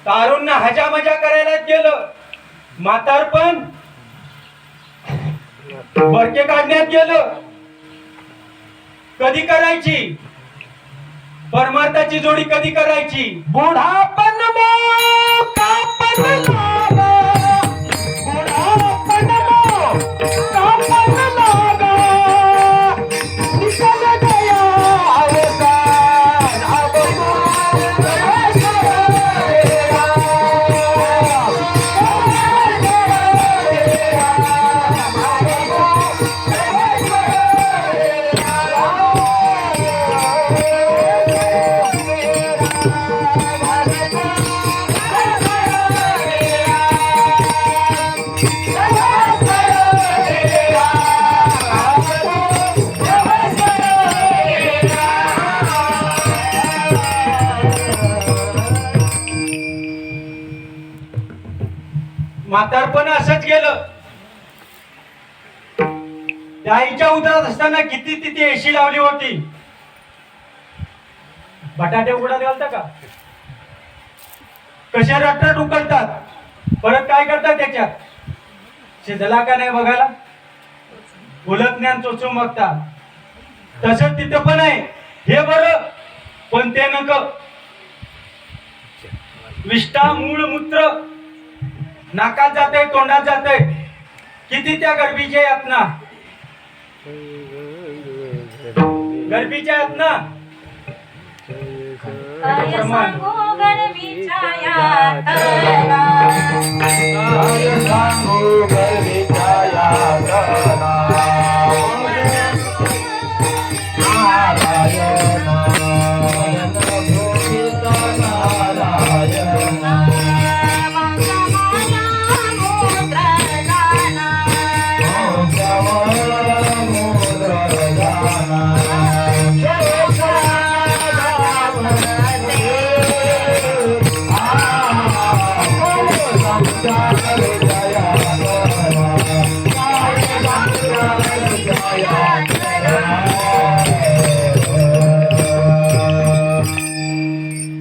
S1: तारुण्य हजा मजा करायला गेलं, म्हातारपण बरके काढण्यात गेलं. कधी करायची परमार्थाची जोडी, कधी करायची? बुढापण म्हातारपण असंच गेलं. त्या आईच्या उदरात असताना किती तिथे एशी लावली होती. बटाटे उघडा घालता का? कशा रट्टात उकळतात, परत काय करतात त्याच्यात? शिजला का नाही बघायला उलट ज्ञान चोचून बघतात. तसंच तिथं पण आहे. हे बरं, पण ते नक. विष्ठा मूळ मूत्र नाकात जाते, तोंडात जाते. किती त्या गर्भीच्या यातना, गर्भीच्या यातना प्रमाण.
S4: जया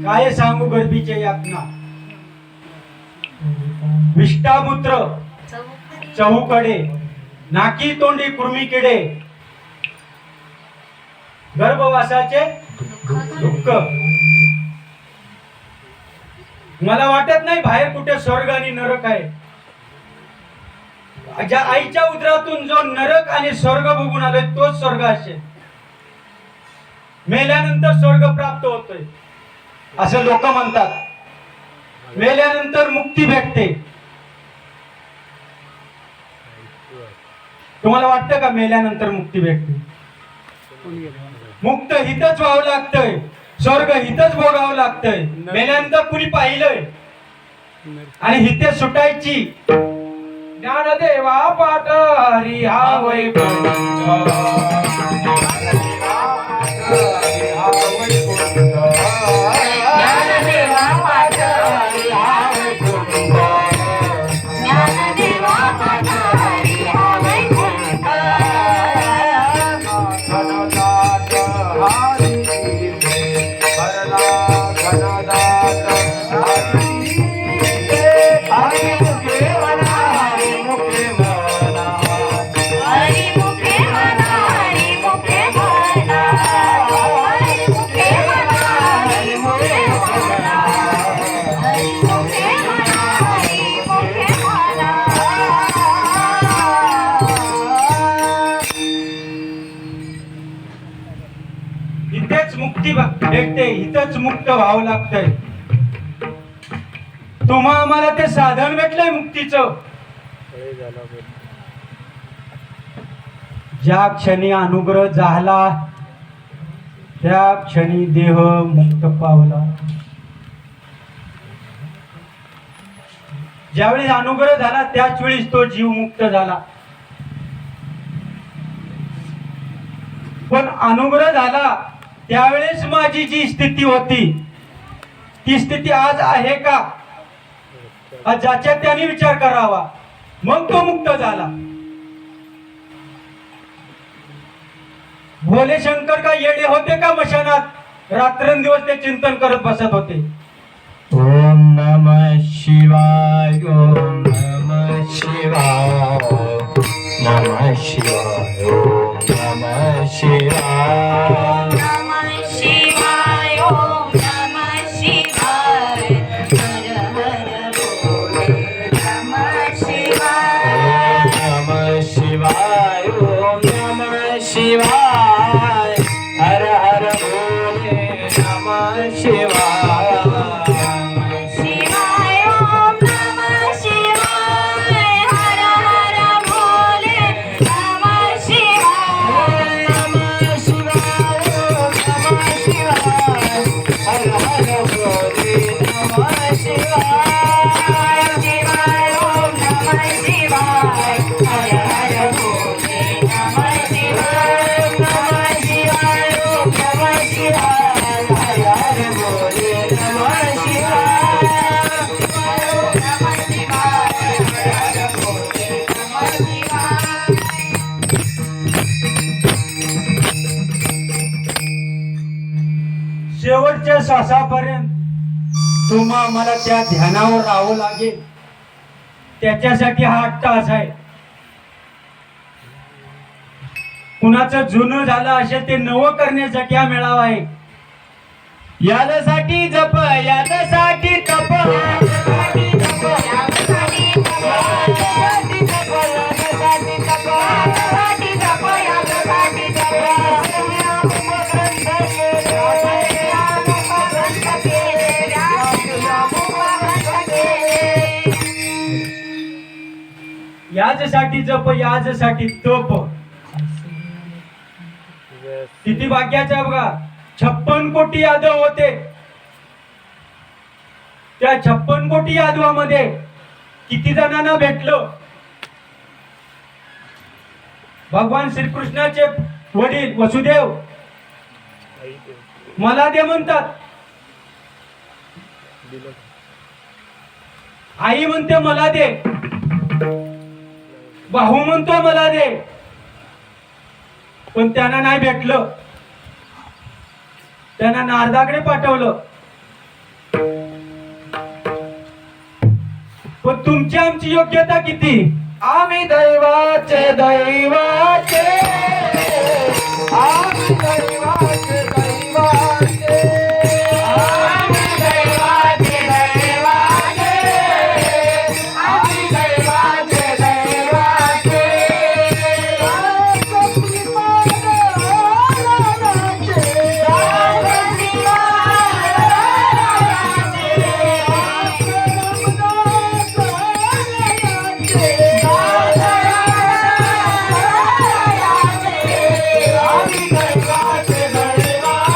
S1: काय सांगू गर्भीचे यातना, विष्टामूत्र चहूकडे, नाकी तोंडी कुर्मी किडे, गर्भवासाचे दुःख. मला वाटत नाही बाहेर कुठे स्वर्ग आणि नरक आहे. ज्या आईच्या उदरातून जो नरक आणि स्वर्ग बघून आलोय तोच स्वर्ग असेल. मेल्यानंतर स्वर्ग प्राप्त होतोय असं लोक म्हणतात. मेल्यानंतर मुक्ती भेटते. तुम्हाला वाटतं का मेल्यानंतर मुक्ती भेटते? मुक्त हितच व्हावं लागतंय, स्वर्ग हितच भोगावं लागतंय. मेल्यानंतर कुणी पाहिलंय आणि हिते सुटायची. ज्ञानदेवा पाठ हरी हा वैकुंठ,
S3: ज्ञानदेवा पाठ हरी हा वैकुंठ, ज्ञानदेवा पाठ हरी हा वैकुंठ. हरी मुखे म्हणा, हरी मुखे म्हणा, हरी मुखे म्हणा, हरी मुखे म्हणा, हरी मुखे म्हणा, हरी मुखे म्हणा.
S1: इथेच मुक्ती भेटते, इथंच मुक्त व्हावं लागतंय. तुम्हा आम्हाला ते साधन भेटलंय मुक्तीचं. ज्या क्षणी अनुग्रह झाला त्या क्षणी देह मुक्त पावला. ज्यावेळी अनुग्रह झाला त्याच वेळीच तो जीव मुक्त झाला. पण अनुग्रह झाला त्यावेळेस माझी जी स्थिती होती ती स्थिती आज आहे का, ज्याच्यात त्याने विचार करावा. मग तो मुक्त झाला. भोले शंकर का येडे होते का मशानात रात्रंदिवस ते चिंतन करत बसत होते.
S2: ओम नमः शिवाय, ओम नमः शिवाय, नमः शिवाय, ओम नमः शिवाय.
S3: नमः शिवाय, ओम नमः शिवाय, हर हर बोले नमः शिवाय.
S2: नमः शिवाय, ओम नमः शिवाय, हर हर बोले नमः शिवाय.
S3: शिवाय, ओम नमः शिवाय, हर हर बोले नमः शिवाय.
S2: नमः शिवाय, ओम नमः शिवाय, हर हर बोले नमः शिवाय.
S3: शिवाय, ओम नमः शिवाय, हर हर बोले नमः शिवाय.
S2: नमः शिवाय, ओम नमः शिवाय, हर हर बोले नमः शिवाय.
S3: नमः शिवाय, हर हर बोले नमः शिवाय.
S1: शेवटच्या श्वासापर्यंत तुम्हा मला त्या ध्यानावर राहावं लागेल. त्याच्यासाठी हा 8 तास आहे. कुणाचं जुनं झालं असेल ते नवं करण्यासाठी हा मेळावा आहे. यासाठी जप, यासाठी तप, यासाठी जप, यासाठी तप, यासाठी जप, यासाठी तप, यासाठी जप, यासाठी तप. याच्यासाठी जप, याच्यासाठी तप. किती भाग्याचा आहे बघा. 56 कोटी यादव होते. त्या 56 कोटी यादवामध्ये किती जणांना भेटलं? भगवान श्रीकृष्णाचे वडील वसुदेव मला दे म्हणतात. आई म्हणते मला दे, भाऊ म्हणतो मला दे. पण त्यांना नाही भेटलं. त्यांना नारदाकडे पाठवलं. पण तुमची आमची योग्यता किती?
S2: आम्ही दैवाचे दैवाचे आम्ही दैवाचे दैवाचे आम्ही दैवाचे दैवाचे आम्ही दैवाचे दैवाचे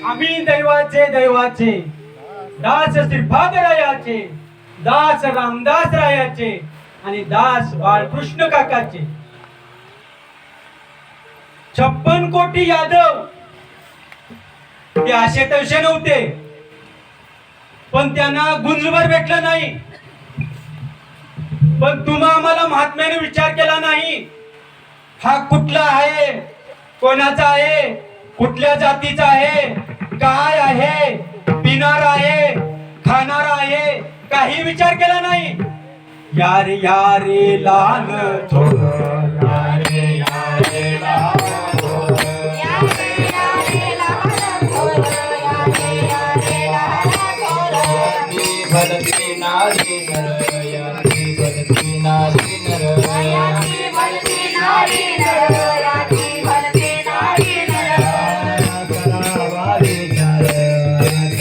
S1: आम्ही दैवाचे दैवाचे दास श्रीपादरायाचे, दास रामदास रायाचे आणि दास बाळकृष्ण काकाचे. 56 कोटी यादव ते असे तसे नव्हते, पण त्यांना गुंजभर भेटलं नाही. पण तुम्हा आम्हाला महात्म्याने विचार केला नाही. हा कुठला आहे, कोणाचा आहे, कुठल्या जातीचा आहे, काय आहे, पिणार आहे, खाणार आहे, काही विचार केला नाही. यारे यारे लाल थोर, यारे यारे लाल थोर,
S2: भलती नारी नर याती भलती नारी करावा विचार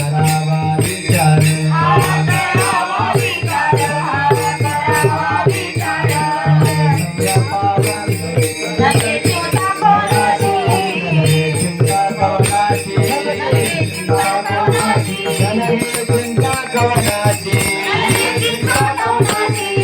S2: करावा विचार चिंता कवनाची चिंता कवनाची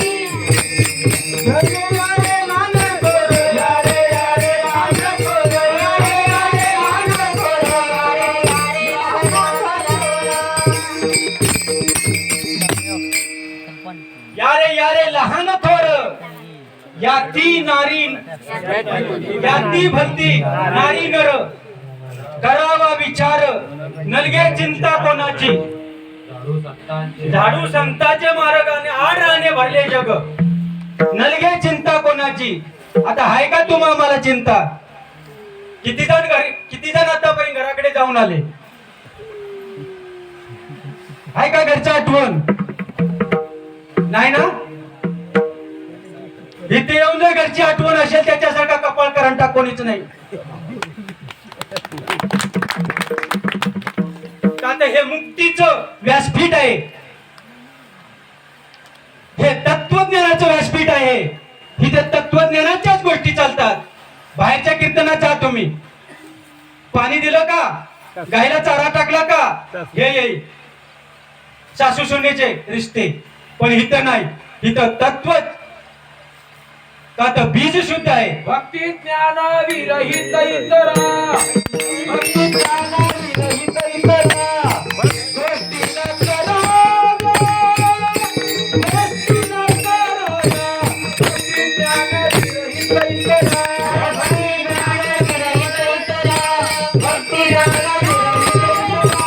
S1: यारे यारे लहान थोर, याती नारी, याती भलती नारी नर, करावा विचार नलगे चिंता कोणाची. झाडू संताचे मार्गाने आड राहणे भरले जग, नलगे चिंता कोणाची. आता हाय का तुम्हा आम्हाला चिंता? किती जण आतापर्यंत घराकडे जाऊन आले? हाय का घरचं आठवण? नाही ना? इथे येऊन जर घरची आठवण असेल त्याच्यासारखा कपाळ करंटा कोणीच नाही. का तर हे मुक्तीचं व्यासपीठ आहे, हे तत्वज्ञानाचं व्यासपीठ आहे. इथे तत्वज्ञानाच्याच गोष्टी चालतात. बाहेरच्या कीर्तनात जा तुम्ही, पाणी दिलं का, गायला चारा टाकला का, हे येईल सासू सुनेचे रिश्ते. पण इथं नाही, इथं तत्व, का तर बीज शुद्ध आहे.
S2: भक्ती ज्ञान विरहित इतरा भक्ती ज्ञान विरहित इतरा गोष्टी न कराव्या, गोष्टी न कराव्या. भक्ती ज्ञान विरहित इतरा भक्ती ज्ञान विरहित इतरा भक्ती ज्ञान विरहित इतरा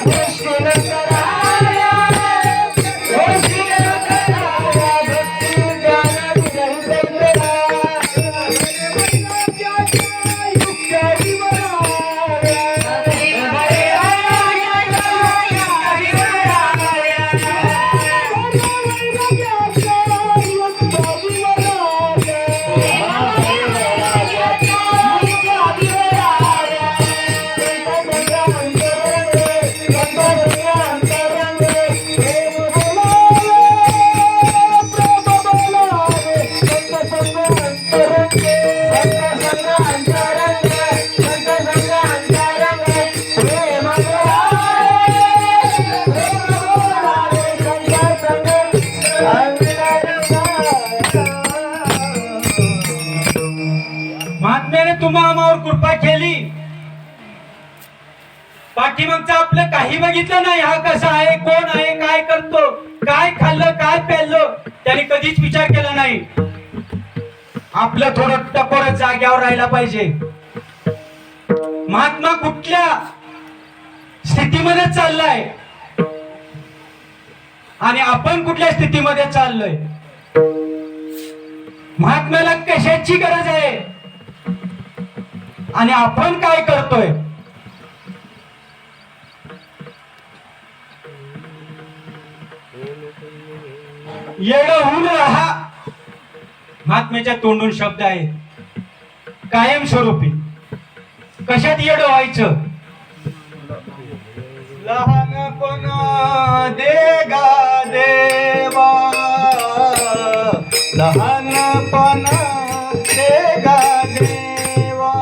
S2: गोष्टी न कराव्या, गोष्टी न कराव्या. भक्ती ज्ञान विरहित इतरा
S1: महात्म्याने तुम्हा आम्हावर कृपा केली. पाठीमागचं आपलं काही बघितलं नाही. हा कसा आहे, कोण आहे, काय करतो, काय खाल्लं, काय प्यायलं, त्याने कधीच विचार केला नाही. आपलं थोडं टकोर जाग्यावर राहायला पाहिजे. महात्मा कुठल्या स्थितीमध्ये चाललाय आणि आपण कुठल्या स्थितीमध्ये चाललोय, महात्म्याला कशाची गरज आहे आणि आपण काय करतोय. येड होऊन राहा, महात्म्याच्या तोंडून शब्द आहे कायमस्वरूपी. कशात येड व्हायचं.
S2: लहानपण देगा देवा, लहानपण देगा देवा,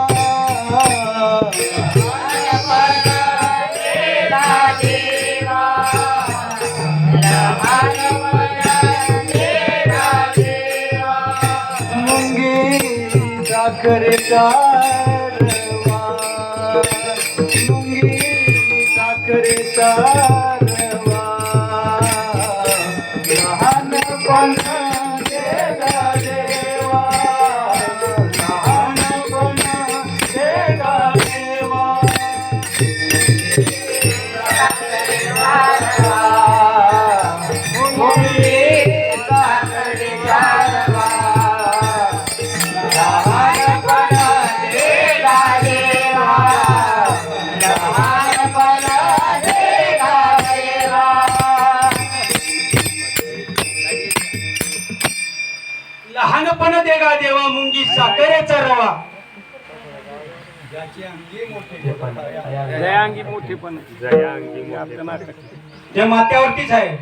S2: मुंगी साखर कारवा, मुंगी साखर कारवा, लहानपण देगा देवा, लहानपण देगा देवा, मुंगी साखर कारवा,
S1: लहानपण देगा देवा, मुंगी साखरेचा रवा.
S4: जयांगी मोठी पण
S1: ते माथ्यावरतीच आहे.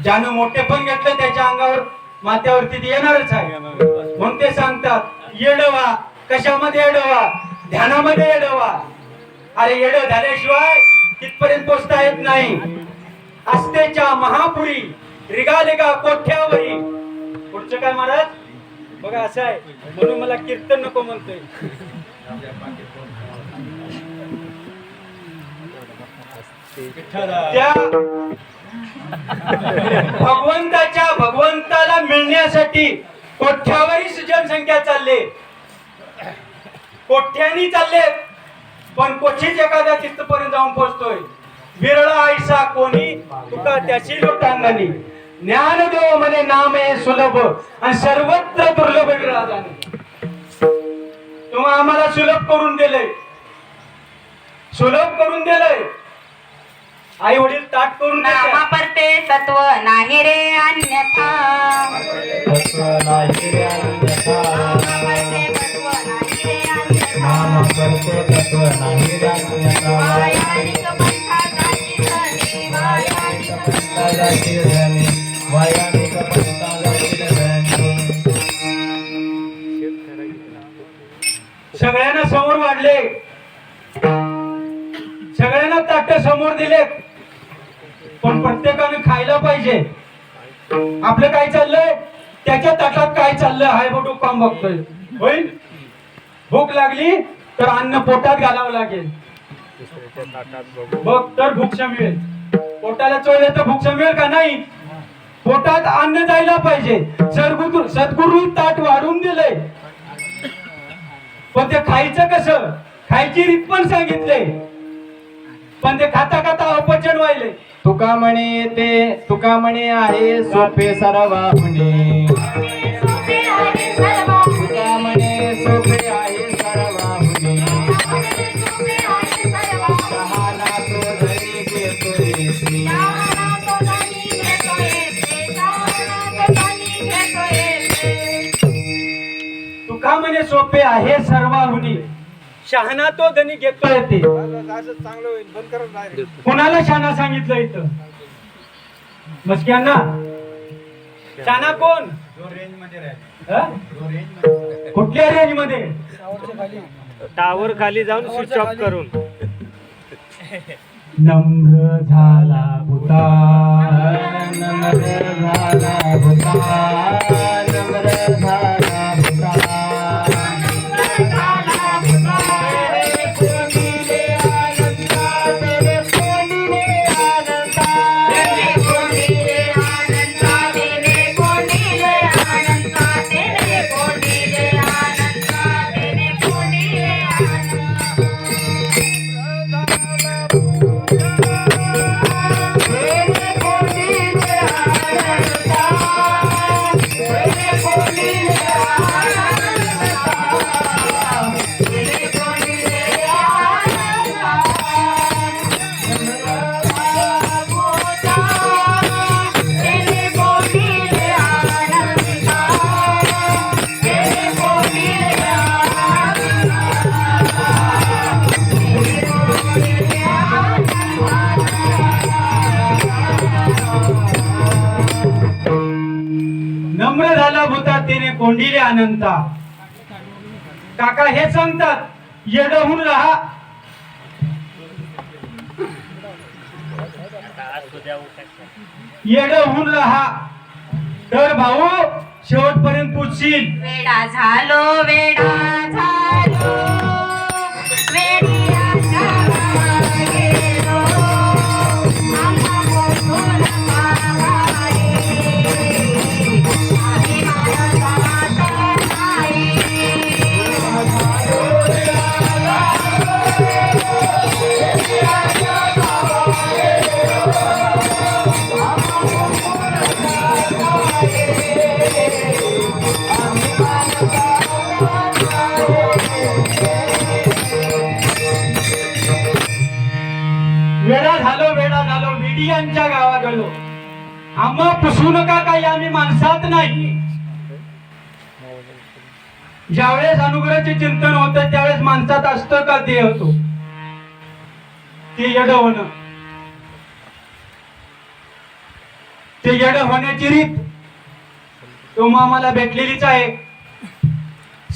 S1: ज्यानं मोठे पण घेतलं त्याच्या अंगावर माथ्यावरती ते येणारच आहे. म्हणून ते सांगतात येडवा. कशामध्ये येडवा, ध्यानामध्ये येडवा. अरे येड झाल्याशिवाय तिथपर्यंत पोचता येत नाही. आस्थेच्या महापुरी रिगालेगा कोठ्यावरी. पुढचं काय महाराज बघा असं आहे. म्हणून मला कीर्तन नको म्हणतोय. त्या भगवंताला मिळण्यासाठी कोठ्यावरी जनसंख्या चालले, कोठ्यानी चालले, पण क्वचित एखाद्या तिथपर्यंत जाऊन पोहोचतोय. विरळा आयसा कोणी तुका त्याची लोटांगणी. ज्ञानदेव म्हणे नाम आहे सुलभ आणि सर्वत्र दुर्लभ विराजाने. तुम्हा आम्हाला सुलभ करून दिलंय, सुलभ करून दिलंय. आई वडील ताट करून देतात.
S3: नामापरते तत्व नाही रे अन्यथा,
S2: तत्व नाही रे अन्यथा,
S3: नामापरते तत्व नाही रे अन्यथा,
S2: नाम करते तत्व नाही रे अन्यथा,
S3: वायानिक पंथाची धनी, वायानिक
S2: पंथाची धनी, वायानिक पंथाची धनी.
S1: सगळ्यांना समोर वाढले, सगळ्यांना ताट समोर दिले, पण प्रत्येकाने खायला पाहिजे. आपलं काय चाललंय, त्याच्या ताटात काय चाललंय हाय बघू काम बघतोय. होईल भूक लागली तर अन्न पोटात घालावं लागेल, बघ तर भूकशा मिळेल. पोटाला चोळले तर भूकशा मिळेल का नाही. पोटात अन्न जायला पाहिजे. सद्गुरू ताट वाढून दिलंय, पण ते खायचं कसं, खायची रीत पण सांगितले, पण ते खाता खाता अपचन व्हायले.
S2: तुका म्हणे आहे सोपे सर्वाहुनी, तुका म्हणे सोपे आहे सर्वाहुनी, शहाणा तो धनी घेतो येथे,
S1: तुका म्हणे सोपे आहे सर्वाहुनी, शहाणा तो धनी घेतो येते. कोणाला शहाणा सांगितलं इथं, मस्क्यांना. शहाणा कोण, हं? कुठल्या रेंज मध्ये,
S4: टावर खाली जाऊन स्विच ऑफ करून.
S1: नम्र झाला भूता,
S2: नम्र झाला भूता, नम्र झाला भूता, कोणिले आनंदा,
S1: भूतातेने कोंडिले अनंता. काका हे सांगतात येड होऊन राहा. येड होऊन राहा तर भाऊ शेवटपर्यंत पुढशील.
S3: वेडा झालो वेड्याच्या गेलो, आम्हा बोलून मागे, आम्ही मानतात नाही.
S1: वेडा झालो विडियांच्या गावा गेलो. आम्हा पुसू नका काही आम्ही माणसात नाही. ज्यावेळेस अनुग्रहाचे चिंतन होतं त्यावेळेस माणसात असतं का ते होतो ते येड होणं. ते येड होण्याची रीत तो आम्हाला भेटलेलीच आहे.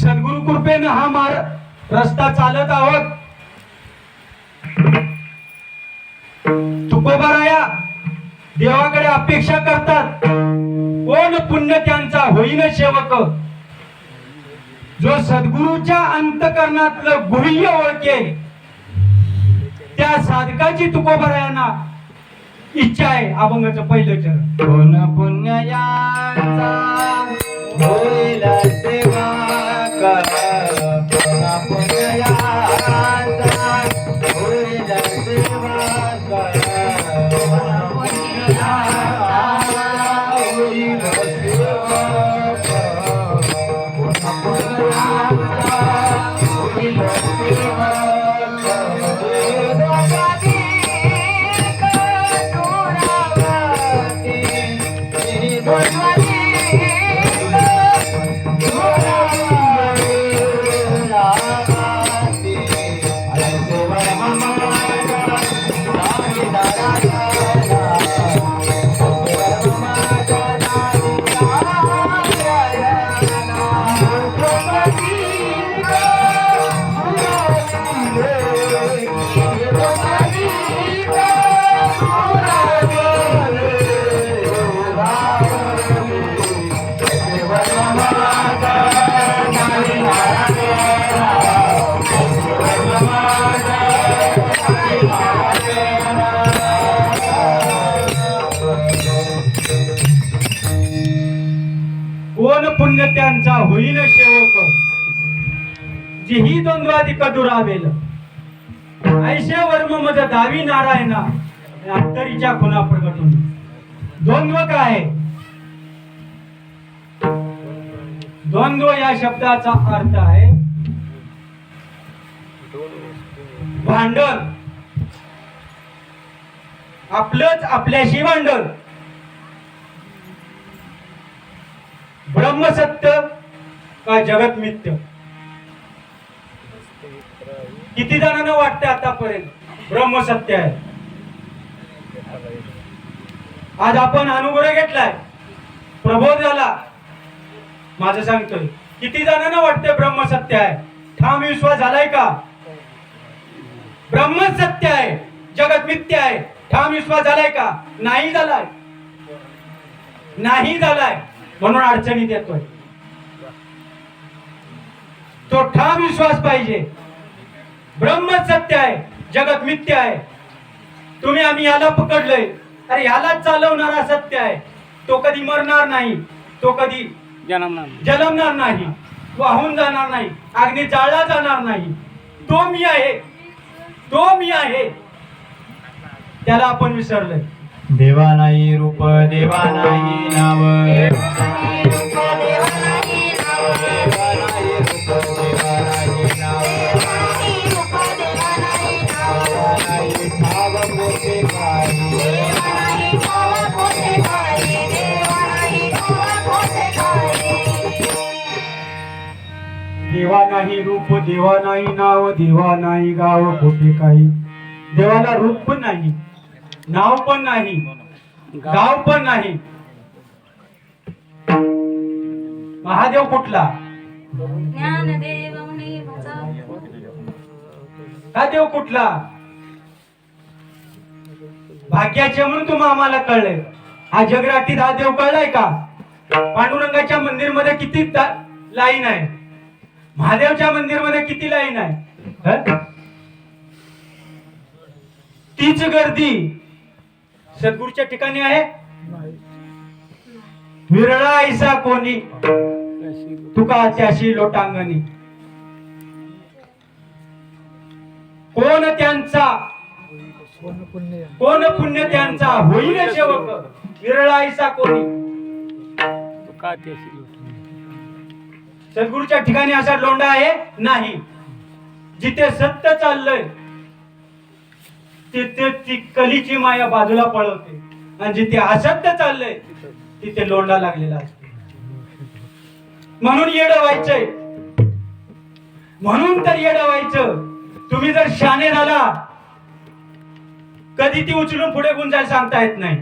S1: सद्गुरु कृपेनं हा रस्ता चालत आहोत. तुकोबाराया देवाकडे अपेक्षा करतात कोण पुण्य त्यांचा होईन सेवक. जो सद्गुरूच्या अंतकरणातलं गुह्य ओळखेल त्या साधकाची तुकोबारायांना इच्छा आहे. अभंगाचं पहिलं चरण.
S2: कोण पुण्यांचा होईल सेवा कर, कोण पुण्यांचा होईल सेवा कर, कोण पुण्यांचा होईल सेवा कर, कोण पुण्यांचा होईल सेवा
S1: कोण पुण्य त्यांचा होईन सेवक. जेही द्वंद्वाधिक दुरावेल ऐशे वर्म मज दावी नारायणा अंतरीच्या खुना प्रगटून. द्वंद्व काय? द्वंद्व या शब्दाचा अर्थ आहे भांडण. आपलंच आपल्याशी भांडण. ब्रह्मसत्य का जगत मिथ्य. किती जणांना वाटते आतापर्यंत ब्रह्मसत्य आहे. आज आपण अनुग्रह घेतलाय, प्रबोध झाला. माझं सांगतोय किती जणांना वाटते ब्रह्मसत्य आहे. ठाम विश्वास झालाय का? ब्रह्मसत्य आहे, जगत मिथ्य आहे. ठाम विश्वास झालाय का? नाही झालाय. नाही झालाय म्हणून अडचणीत येतोय. तो ठाम विश्वास पाहिजे. ब्रह्म सत्य आहे, जगत मिथ्य आहे. तुम्ही आम्ही याला पकडलंय, अरे यालाच चालवणारा सत्य आहे. तो कधी मरणार नाही, तो कधी जन्मणार नाही, वाहून जाणार नाही, अग्नी जाळला जाणार नाही. तो मी आहे, तो मी आहे. त्याला आपण विसरलोय.
S2: देवा नाही रूप, देवा नाही नाव, देवा नाही रूप, देवा नाही नाव, देवा नाही रूप, देवा नाही नाव, देवा नाही रूप, देवा नाही नाव, देवा नाही भाव मोठे काही, देवा नाही भाव मोठे काही, देवा नाही भाव मोठे काही.
S1: देवा नाही रूप, देवा नाही नाव, देवा नाही गाव कुठे काही. देवाला रूप पण नाही, नाव पण नाही, गाव पण नाही. महादेव कुठला?
S3: ज्ञानदेव म्हणे माझा
S1: हा देव कुठला? भाग्याचे म्हणून तुम्हाला आम्हाला कळलंय. हा जगराटीत हा देव कळलाय का? पांडुरंगाच्या मंदिर मध्ये किती लाईन आहे, महादेवच्या मंदिर मध्ये किती लाईन आहे. हं? तीच गर्दी सद्गुरूच्या ठिकाणी आहे. विरळा ऐसा कोणी तुका त्याशी लोटांगणी. कोण त्यांचा कोण पुण्य त्यांचा होईल सेवक. विरळा ऐसा कोणी.
S4: का त्याशी
S1: सद्गुरूच्या ठिकाणी असा लोंढा आहे नाही. जिथे सत्य चाललंय तिथे ती कलीची माया बाजूला पळवते, आणि जिथे असत्य चाललंय तिथे लोंढा लागलेला असतो. म्हणून येडं व्हायचंय, म्हणून तर येडं व्हायचं. तुम्ही जर शाने झाला कधी ती उचलून पुढे गुंजायला सांगता येत नाही.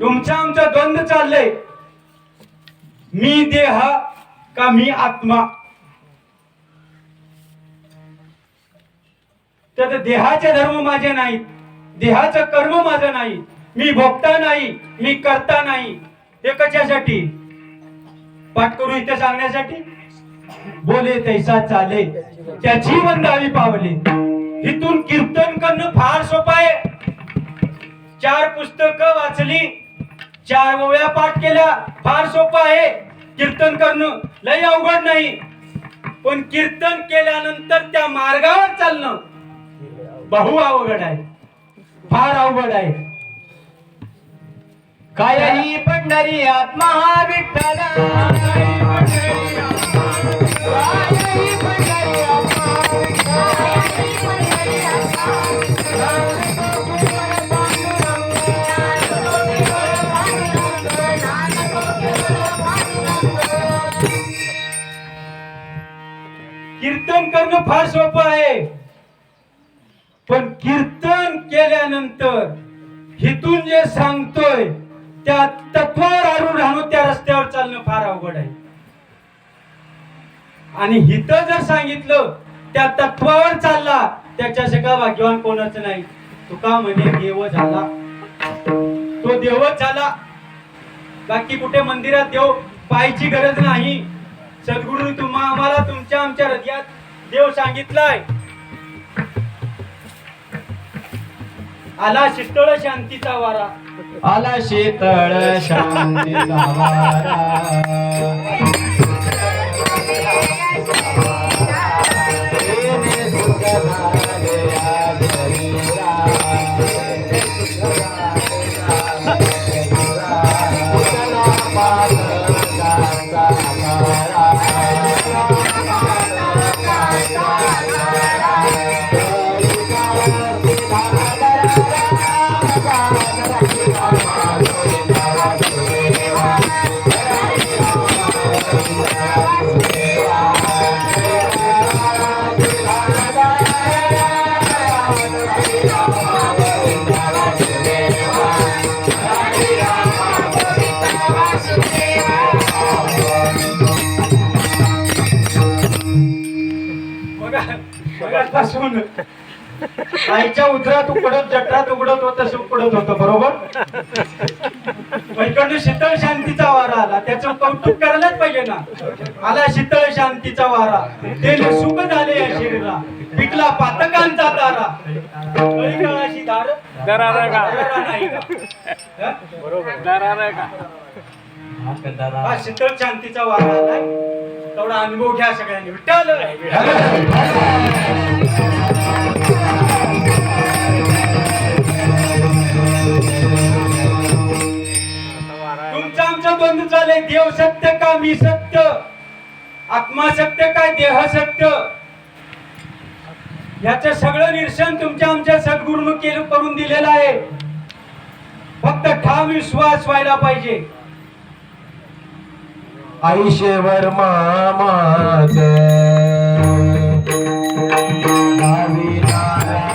S1: तुमचा आमचा द्वंद्व चाललंय, मी देह का मी आत्मा. तर देहाचे धर्म माझे नाहीत, देहाचं कर्म माझं नाही, मी भोगता नाही, मी करता नाही. हे कशासाठी? पाठ करू इथे सांगण्यासाठी. बोले तैसा चाले त्याची वंदावी पावले. इथून कीर्तन करणं फार सोपं आहे. 4 पुस्तकं वाचली, 4 ओव्या पाठ केल्या, फार सोपं आहे. कीर्तन करणं लय अवघड नाही. पण कीर्तन केल्यानंतर त्या मार्गावर चालणं बहु अवघड आहे, फार अवघड आहे. काय
S2: हरी पंढरी आत्मा हा विठ्ठल. हरी पंढरी आत्मा. हरी पंढरी आत्मा. हरी पंढरी आत्मा.
S1: कीर्तन करणं फार सोपं आहे, पण कीर्तन केल्यानंतर हितून जे सांगतोय त्या तत्वावर आरून राहणं, त्या रस्त्यावर चालणं फार अवघड आहे. आणि हित जर सांगितलं त्या तत्वावर चालला त्याच्यासारखा भाग्यवान कोणाच नाही. तुका म्हणे देव झाला, तो देवच झाला. बाकी कुठे मंदिरात देव पाहायची गरज नाही. सद्गुरू आम्हाला तुमच्या आमच्या हृदयात देव सांगितलाय. आला शीतळ शांतीचा वारा.
S2: आला शीतळ शांतीचा वारा.
S1: मगापासून आईच्या उदरात उकडत जठरात उघडत होत तसं उकडत होतं, बरोबर. इकडनं शीतळ शांतीचा वारा आला, त्याचं कौतुक करायलाच पाहिजे ना. आला शीतळ शांतीचा वारा, ते सुख झाले या शरीरा, पिकला पातकांचा तारा. कळी काळाची धार
S4: दरारा का?
S1: नाही का? हं?
S4: बरोबर, दरारा का?
S1: हा शीतळ शांतीचा वारा आलाय, तेवढा अनुभव घ्या सगळ्यांनी. विठ्ठल तुमचं आमचं बंधू झालंय. देव सत्य का मी सत्य, आत्मा सत्य काय देह सत्य, याचं सगळं निरसन तुमच्या आमच्या सद्गुरूनं केलं, करून दिलेलं आहे. फक्त ठाम विश्वास व्हायला पाहिजे.
S2: आईशेवर मामाच नारायण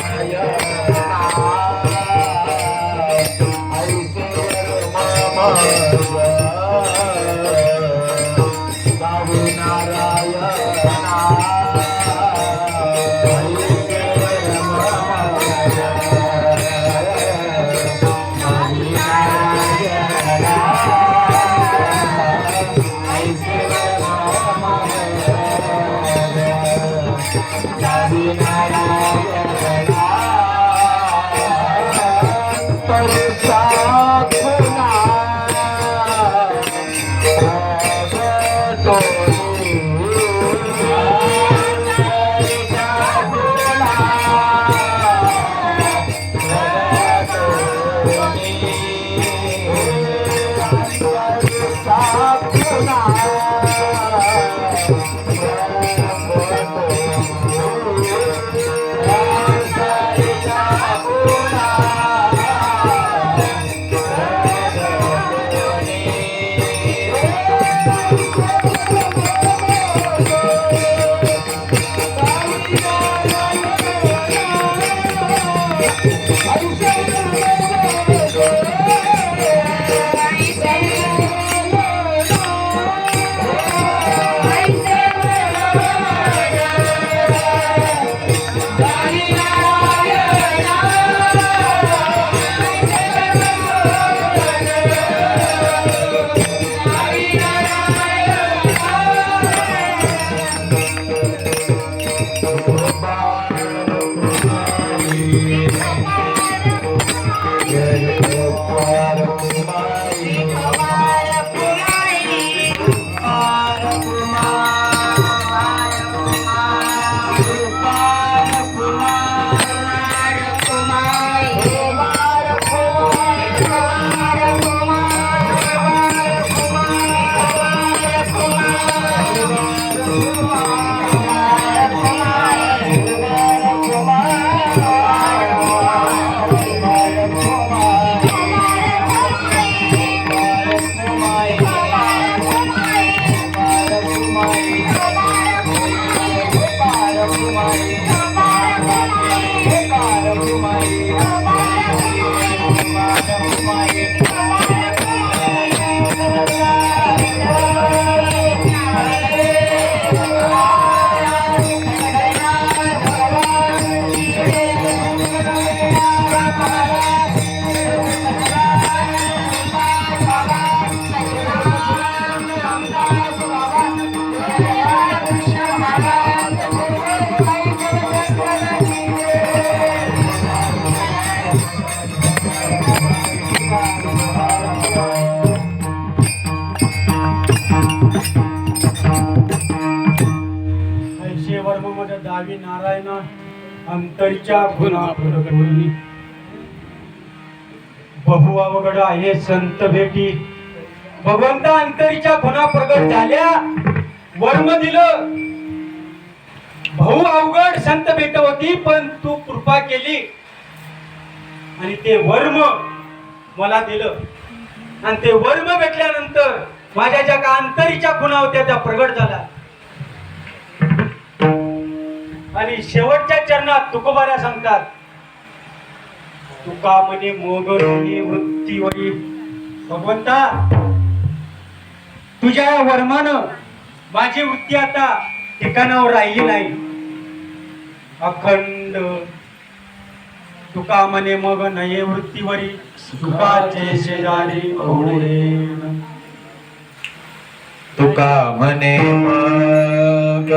S1: ऐशे वर्मामध्ये दावी नारायण अंतरच्या गुणा प्रगटवली बहु अवघड आहे संत भेटी भगवंता अंतरीच्या गुणा प्रगट झाल्या वर्म दिलं बहु अवघड संत भेट होती पण तू कृपा केली आणि ते वर्म मला दिलं आणि ते वर्म भेटल्यानंतर माझ्या ज्या का अंतरीच्या खुणा होत्या त्या प्रगट झाल्या आणि शेवटच्या चरणात तुकोबाऱ्या सांगतात तुका म्हणे मोगनी वृत्तीवरी भगवंता तुझ्या या वर्मानं माझी वृत्ती आता ठिकाणावर राहिली नाही अखंड तुका म्हणे मग नये वृत्तीवरी सुखाचे शेजारी ओढे
S2: तुका म्हणे मग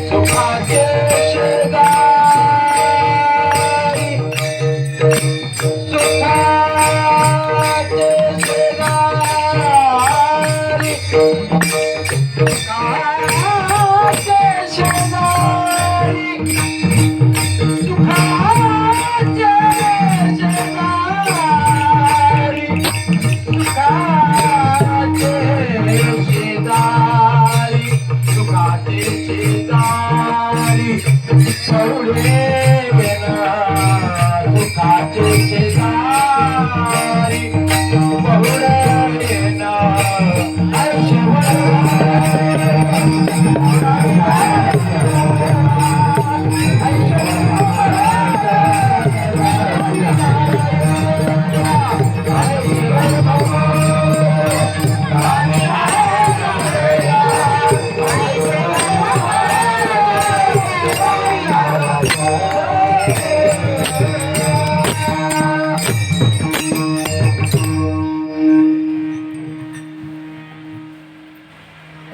S2: सुखाचे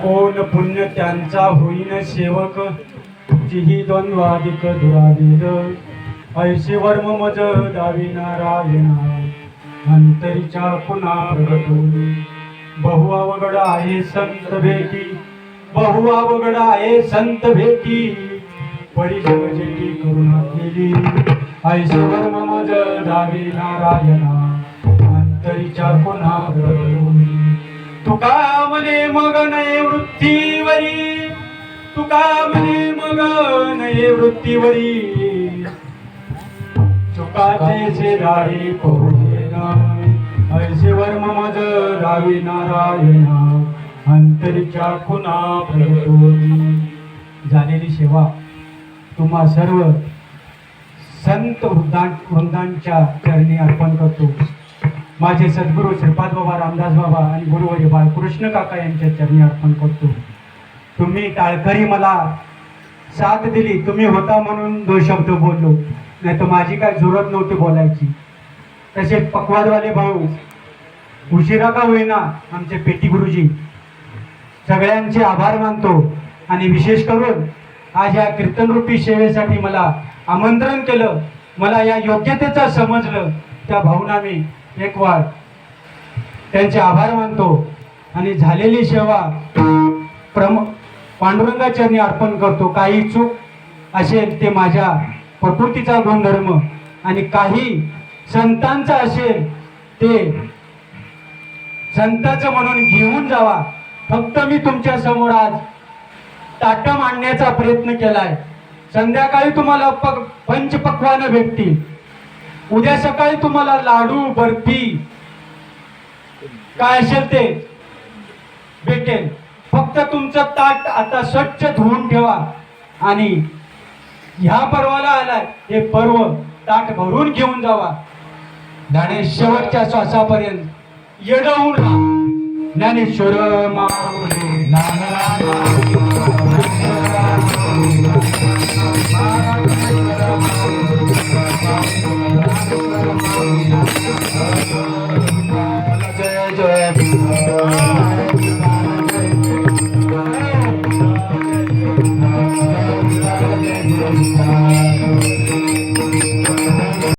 S1: कोण पुण्य त्यांचा होईन सेवक जिही द्वंद्वादिक दुरावेद ऐसे वर्म मज दावी नारायणा अंतरीच्या पुन्हा प्रगटोली बहु अवघड आहे संत भेटी बहु अवघड आहे संत भेटी परी जगजेटी करुणा केली ऐसे वर्म मज दावी नारायणा अंतरीच्या पुन्हा प्रगटोली तुका म्हणे मग नये वृत्तीवरी तुका म्हणे मग नये वृत्तीवरी चुकाचे शेजारी पोहेना ऐसे वर्म मज दावी नारायणा अंतरीच्या खुना प्रगटोली झालेली सेवा तुम्हा सर्व संत वृंदांच्या चरणी अर्पण करतो. माझे सद्गुरू श्रीपाद बाबा रामदास बाबा आणि गुरुवर्य बाळकृष्ण काका यांच्या चरणी अर्पण करतो. तुम्ही टाळकरी मला साथ दिली, तुम्ही होता म्हणून 2 शब्द बोललो, नाही तर माझी काय जरूरत नव्हती बोलायची. तसेच पकवादवाले भाऊ उशिरा का होईना आमचे पेटी गुरुजी सगळ्यांचे आभार मानतो. आणि विशेष करून आज या कीर्तनरूपी सेवेसाठी मला आमंत्रण केलं, मला या योग्यतेचं समजलं, त्या भाऊंना मी एक वार त्यांचे आभार मानतो. आणि झालेली सेवा पांडुरंगाचरणी अर्पण करतो. काही चूक असेल ते माझ्या प्रकृतीचा गुणधर्म आणि काही संतांचा असेल ते संतांचं म्हणून घेऊन जावा. फक्त मी तुमच्या समोर आज ताट मांडण्याचा प्रयत्न केलाय. संध्याकाळी तुम्हाला पंचपक्वान्न भेटतील, उद्या सकाळी तुम्हाला लाडू बर्फी काय असेल ते भेटेल. फक्त तुमचं ताट आता स्वच्छ धुवून ठेवा आणि ह्या पर्वाला आलाय हे पर्व ताट भरून घेऊन जावा. ज्ञानेश्वरच्या श्वासापर्यंत येडवून राहा. ज्ञानेश्वर माऊली नाना